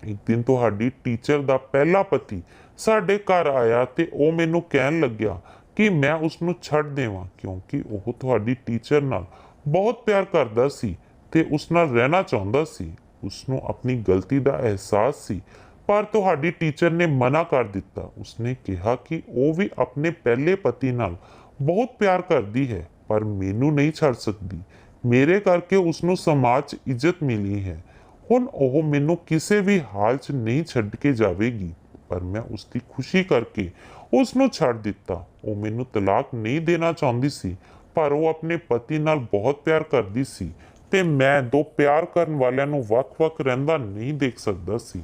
ਇੱਕ ਦਿਨ ਤੁਹਾਡੀ ਟੀਚਰ ਦਾ ਪਹਿਲਾ ਪਤੀ ਸਾਡੇ ਘਰ ਆਇਆ ਤੇ ਉਹ ਮੈਨੂੰ ਕਹਿਣ ਲੱਗਿਆ ਕਿ ਮੈਂ ਉਸ ਨੂੰ ਛੱਡ ਦੇਵਾਂ, ਕਿਉਂਕਿ ਉਹ ਤੁਹਾਡੀ ਟੀਚਰ ਨਾਲ ਬਹੁਤ ਪਿਆਰ ਕਰਦਾ ਸੀ ਤੇ ਉਸ ਨਾਲ ਰਹਿਣਾ ਚਾਹੁੰਦਾ ਸੀ। ਉਸ ਨੂੰ ਆਪਣੀ ਗਲਤੀ ਦਾ ਅਹਿਸਾਸ ਸੀ, ਪਰ ਤੁਹਾਡੀ ਟੀਚਰ ਨੇ ਮਨਾ ਕਰ ਦਿੱਤਾ। ਉਸਨੇ ਕਿਹਾ ਕਿ ਉਹ ਵੀ ਆਪਣੇ ਪਹਿਲੇ ਪਤੀ ਨਾਲ ਬਹੁਤ ਪਿਆਰ ਕਰਦੀ ਹੈ, ਪਰ ਮੈਨੂੰ ਨਹੀਂ ਛੱਡ ਸਕਦੀ। ਮੇਰੇ ਕਰਕੇ ਉਸ ਨੂੰ ਸਮਾਜ 'ਚ ਇੱਜ਼ਤ ਮਿਲੀ ਹੈ। ਹੁਣ ਉਹ ਮੈਨੂੰ ਕਿਸੇ ਵੀ ਹਾਲ 'ਚ ਨਹੀਂ ਛੱਡ ਕੇ ਜਾਵੇਗੀ, ਪਰ ਮੈਂ ਉਸ ਦੀ ਖੁਸ਼ੀ ਕਰਕੇ ਉਸ ਨੂੰ ਛੱਡ ਦਿੱਤਾ। ਉਹ ਮੈਨੂੰ ਤਲਾਕ ਨਹੀਂ ਦੇਣਾ ਚਾਹੁੰਦੀ ਸੀ, ਪਰ ਉਹ ਆਪਣੇ ਪਤੀ ਨਾਲ ਬਹੁਤ ਪਿਆਰ ਕਰਦੀ ਸੀ ਤੇ ਮੈਂ ਦੋ ਪਿਆਰ ਕਰਨ ਵਾਲਿਆਂ ਨੂੰ ਵੱਖ-ਵੱਖ ਰਹਿੰਦਾ ਨਹੀਂ ਦੇਖ ਸਕਦਾ ਸੀ।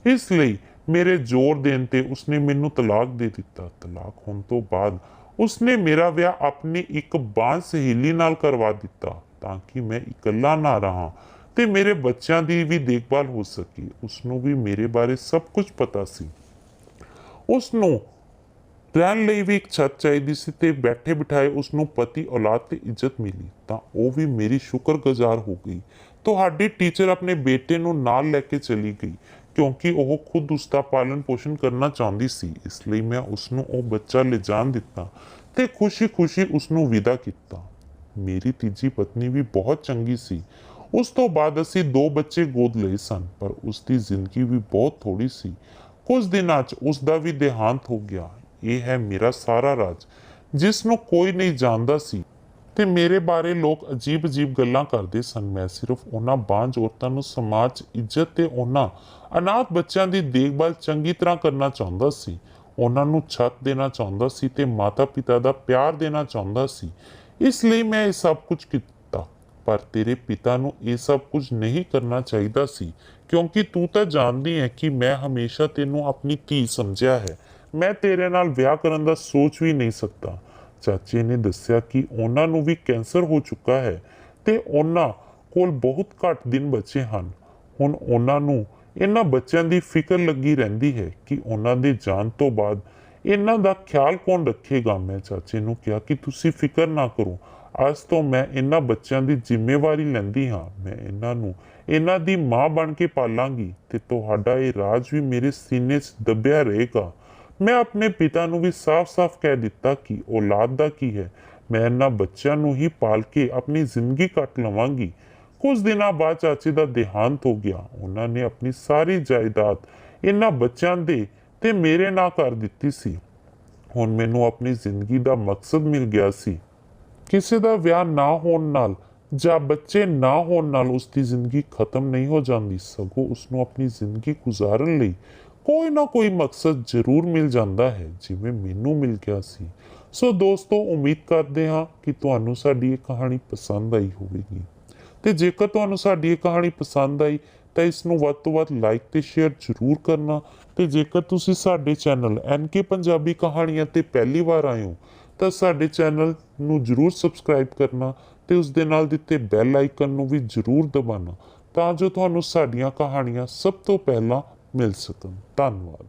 ਇਸ ਲਈ ਮੇਰੇ ਜ਼ੋਰ ਦੇਣ ਤੇ ਉਸਨੇ ਮੈਨੂੰ ਤਲਾਕ ਦੇ ਦਿੱਤਾ। ਤਲਾਕ ਹੋਣ ਤੋਂ ਬਾਅਦ ਉਸਨੇ ਮੇਰਾ ਵਿਆਹ ਆਪਣੀ ਇੱਕ ਬਾਂਝ ਸਹੇਲੀ ਨਾਲ ਕਰਵਾ ਦਿੱਤਾ ਤਾਂ ਕਿ ਮੈਂ ਇਕੱਲਾ ਨਾ ਰਹਾ ਤੇ ਮੇਰੇ ਬੱਚਿਆਂ ਦੀ ਵੀ ਦੇਖਭਾਲ ਹੋ ਸਕੇ। ਉਸਨੂੰ ਵੀ ਮੇਰੇ ਬਾਰੇ ਸਭ ਕੁਝ ਪਤਾ ਸੀ। ਉਸ ਨੂੰ ਰਹਿਣ ਲਈ ਵੀ ਇੱਕ ਛੱਤ ਚਾਹੀਦੀ ਸੀ ਤੇ ਬੈਠੇ ਬਿਠਾਏ ਉਸ ਨੂੰ ਪਤੀ ਔਲਾਦ ਤੇ ਇੱਜ਼ਤ ਮਿਲੀ ਤਾਂ ਉਹ ਵੀ ਮੇਰੀ ਸ਼ੁਕਰਗੁਜ਼ਾਰ ਹੋ ਗਈ। ਤੁਹਾਡੀ ਟੀਚਰ ਆਪਣੇ ਬੇਟੇ ਨੂੰ ਨਾਲ ਲੈ ਕੇ ਚਲੀ ਗਈ ਕਿਉਂਕਿ ਉਹ ਖੁਦ ਉਸ ਦਾ ਪਾਲਣ ਪੋਸ਼ਣ ਕਰਨਾ ਚਾਹੁੰਦੀ ਸੀ। ਇਸ ਲਈ ਮੈਂ ਉਸ ਨੂੰ ਉਹ ਬੱਚਾ ਲਿਜਾਣ ਦਿੱਤਾ ਤੇ ਖੁਸ਼ੀ-ਖੁਸ਼ੀ ਉਸ ਨੂੰ ਵਿਦਾ ਕੀਤਾ। ਮੇਰੀ ਤੀਜੀ ਪਤਨੀ ਵੀ ਬਹੁਤ ਚੰਗੀ ਸੀ। ਉਸ ਤੋਂ ਬਾਅਦ ਅਸੀਂ 2 ਬੱਚੇ ਗੋਦ ਲਏ ਸਨ, ਪਰ ਉਸ ਦੀ ਜ਼ਿੰਦਗੀ ਵੀ ਬਹੁਤ ਥੋੜੀ ਸੀ। ਕੁਝ ਦਿਨਾਂ 'ਚ ਉਸ ਦਾ ਵੀ ਦੇਹਾਂਤ ਹੋ ਗਿਆ। ਇਹ ਹੈ ਮੇਰਾ ਸਾਰਾ ਰਾਜ, ਜਿਸ ਨੂੰ ਕੋਈ ਨਹੀਂ ਜਾਣਦਾ ਸੀ ਤੇ ਮੇਰੇ ਬਾਰੇ ਲੋਕ ਅਜੀਬ-ਅਜੀਬ ਗੱਲਾਂ ਕਰਦੇ ਸਨ। ਮੈਂ ਸਿਰਫ ਉਹਨਾਂ ਬਾਂਝ ਔਰਤਾਂ ਨੂੰ ਸਮਾਜ 'ਚ ਇੱਜ਼ਤ ਤੇ ਉਹਨਾਂ ਅਨਾਥ ਬੱਚਿਆਂ ਦੀ ਦੇਖਭਾਲ ਚੰਗੀ ਤਰ੍ਹਾਂ ਕਰਨਾ ਚਾਹੁੰਦਾ ਸੀ। ਉਹਨਾਂ ਨੂੰ ਛੱਤ ਦੇਣਾ ਚਾਹੁੰਦਾ ਸੀ ਤੇ ਮਾਤਾ-ਪਿਤਾ ਦਾ ਪਿਆਰ ਦੇਣਾ ਚਾਹੁੰਦਾ ਸੀ। ਇਸ ਲਈ ਮੈਂ ਇਹ ਸਭ ਕੁਝ ਕੀਤਾ। ਪਰ ਤੇਰੇ ਪਿਤਾ ਨੂੰ ਇਹ ਸਭ ਕੁਝ ਨਹੀਂ ਕਰਨਾ ਚਾਹੀਦਾ ਸੀ, ਕਿਉਂਕਿ ਤੂੰ ਤਾਂ ਜਾਣਦੀ ਹੈ ਕਿ ਮੈਂ ਹਮੇਸ਼ਾ ਤੈਨੂੰ ਆਪਣੀ ਧੀ ਸਮਝਿਆ ਹੈ। ਮੈਂ ਤੇਰੇ ਨਾਲ ਵਿਆਹ ਕਰਨ ਦਾ ਸੋਚ ਵੀ ਨਹੀਂ ਸਕਦਾ। ਚਾਚੇ ਨੇ ਦੱਸਿਆ ਕਿ ਉਹਨਾਂ ਨੂੰ ਵੀ ਕੈਂਸਰ ਹੋ ਚੁੱਕਾ ਹੈ ਤੇ ਉਹਨਾਂ ਕੋਲ ਬਹੁਤ ਘੱਟ ਦਿਨ ਬਚੇ ਹਨ। ਹੁਣ ਉਹਨਾਂ ਨੂੰ ਇਹਨਾਂ ਬੱਚਿਆਂ ਦੀ ਫਿਕਰ ਲੱਗੀ ਰਹਿੰਦੀ ਹੈ ਕਿ ਉਹਨਾਂ ਦੇ ਜਾਣ ਤੋਂ ਬਾਅਦ ਇਹਨਾਂ ਦਾ ਖਿਆਲ ਕੌਣ ਰੱਖੇਗਾ। ਮੈਂ ਚਾਚੇ ਨੂੰ ਕਿਹਾ ਕਿ ਤੁਸੀਂ ਫਿਕਰ ਨਾ ਕਰੋ, ਅੱਜ ਤੋਂ ਮੈਂ ਇਹਨਾਂ ਬੱਚਿਆਂ ਦੀ ਜ਼ਿੰਮੇਵਾਰੀ ਲੈਂਦੀ ਹਾਂ। ਮੈਂ ਇਹਨਾਂ ਨੂੰ ਇਹਨਾਂ ਦੀ ਮਾਂ ਬਣ ਕੇ ਪਾਲਾਂਗੀ ਤੇ ਤੁਹਾਡਾ ਇਹ ਰਾਜ ਵੀ ਮੇਰੇ ਸੀਨੇ 'ਚ ਦੱਬਿਆ ਰਹੇਗਾ। ਮੈਂ ਆਪਣੇ ਪਿਤਾ ਨੂੰ ਵੀ ਸਾਫ਼-ਸਾਫ਼ ਕਹਿ ਦਿੱਤਾ ਕਿ ਔਲਾਦ ਦਾ ਕੀ ਹੈ, ਮੈਂ ਇਹਨਾਂ ਬੱਚਿਆਂ ਨੂੰ ਹੀ ਪਾਲ ਕੇ ਆਪਣੀ ਜ਼ਿੰਦਗੀ ਕੱਟ ਲਵਾਂਗੀ। ਕੁਝ ਦਿਨਾਂ ਬਾਅਦ ਚਾਚੇ ਦਾ ਦੇਹਾਂਤ ਹੋ ਗਿਆ। ਉਹਨਾਂ ਨੇ ਆਪਣੀ ਸਾਰੀ ਜਾਇਦਾਦ ਇਹਨਾਂ ਬੱਚਿਆਂ ਦੇ ਤੇ ਮੇਰੇ ਨਾਂ ਕਰ ਦਿੱਤੀ ਸੀ। ਹੁਣ ਮੈਨੂੰ ਆਪਣੀ ਜ਼ਿੰਦਗੀ ਦਾ ਮਕਸਦ ਮਿਲ ਗਿਆ ਸੀ। ਕਿਸੇ ਦਾ ਵਿਆਹ ਨਾ ਹੋਣ ਨਾਲ ਜਾਂ ਬੱਚੇ ਨਾ ਹੋਣ ਨਾਲ ਉਸ ਦੀ ਜ਼ਿੰਦਗੀ ਖਤਮ ਨਹੀਂ ਹੋ ਜਾਂਦੀ, ਸਗੋਂ ਉਸ ਨੂੰ ਆਪਣੀ ਜ਼ਿੰਦਗੀ ਗੁਜ਼ਾਰਨ ਲਈ ਕੋਈ ਨਾ ਕੋਈ ਮਕਸਦ ਜ਼ਰੂਰ ਮਿਲ ਜਾਂਦਾ ਹੈ, ਜਿਵੇਂ ਮੈਨੂੰ ਮਿਲ ਗਿਆ ਸੀ। ਸੋ ਦੋਸਤੋ, ਉਮੀਦ ਕਰਦੇ ਹਾਂ ਕਿ ਤੁਹਾਨੂੰ ਸਾਡੀ ਇਹ ਕਹਾਣੀ ਪਸੰਦ ਆਈ ਹੋਵੇਗੀ ਤੇ ਜੇਕਰ ਤੁਹਾਨੂੰ ਸਾਡੀ ਇਹ ਕਹਾਣੀ ਪਸੰਦ ਆਈ ਤਾਂ ਇਸ ਨੂੰ ਵੱਧ ਤੋਂ ਵੱਧ ਲਾਈਕ ਤੇ ਸ਼ੇਅਰ ਜ਼ਰੂਰ ਕਰਨਾ ਤੇ ਜੇਕਰ ਤੁਸੀਂ ਸਾਡੇ ਚੈਨਲ NK ਪੰਜਾਬੀ ਕਹਾਣੀਆਂ ਤੇ ਪਹਿਲੀ ਵਾਰ ਆਏ ਹੋ ਤਾਂ ਸਾਡੇ ਚੈਨਲ ਨੂੰ ਜ਼ਰੂਰ ਸਬਸਕ੍ਰਾਈਬ ਕਰਨਾ ਤੇ ਉਸ ਦੇ ਨਾਲ ਦਿੱਤੇ ਬੈਲ ਆਈਕਨ ਨੂੰ ਵੀ ਜ਼ਰੂਰ ਦਬਾਉਣਾ ਤਾਂ ਜੋ ਤੁਹਾਨੂੰ ਸਾਡੀਆਂ ਕਹਾਣੀਆਂ ਸਭ ਤੋਂ ਪਹਿਲਾਂ ਮਿਲ ਸਕਣ। ਧੰਨਵਾਦ।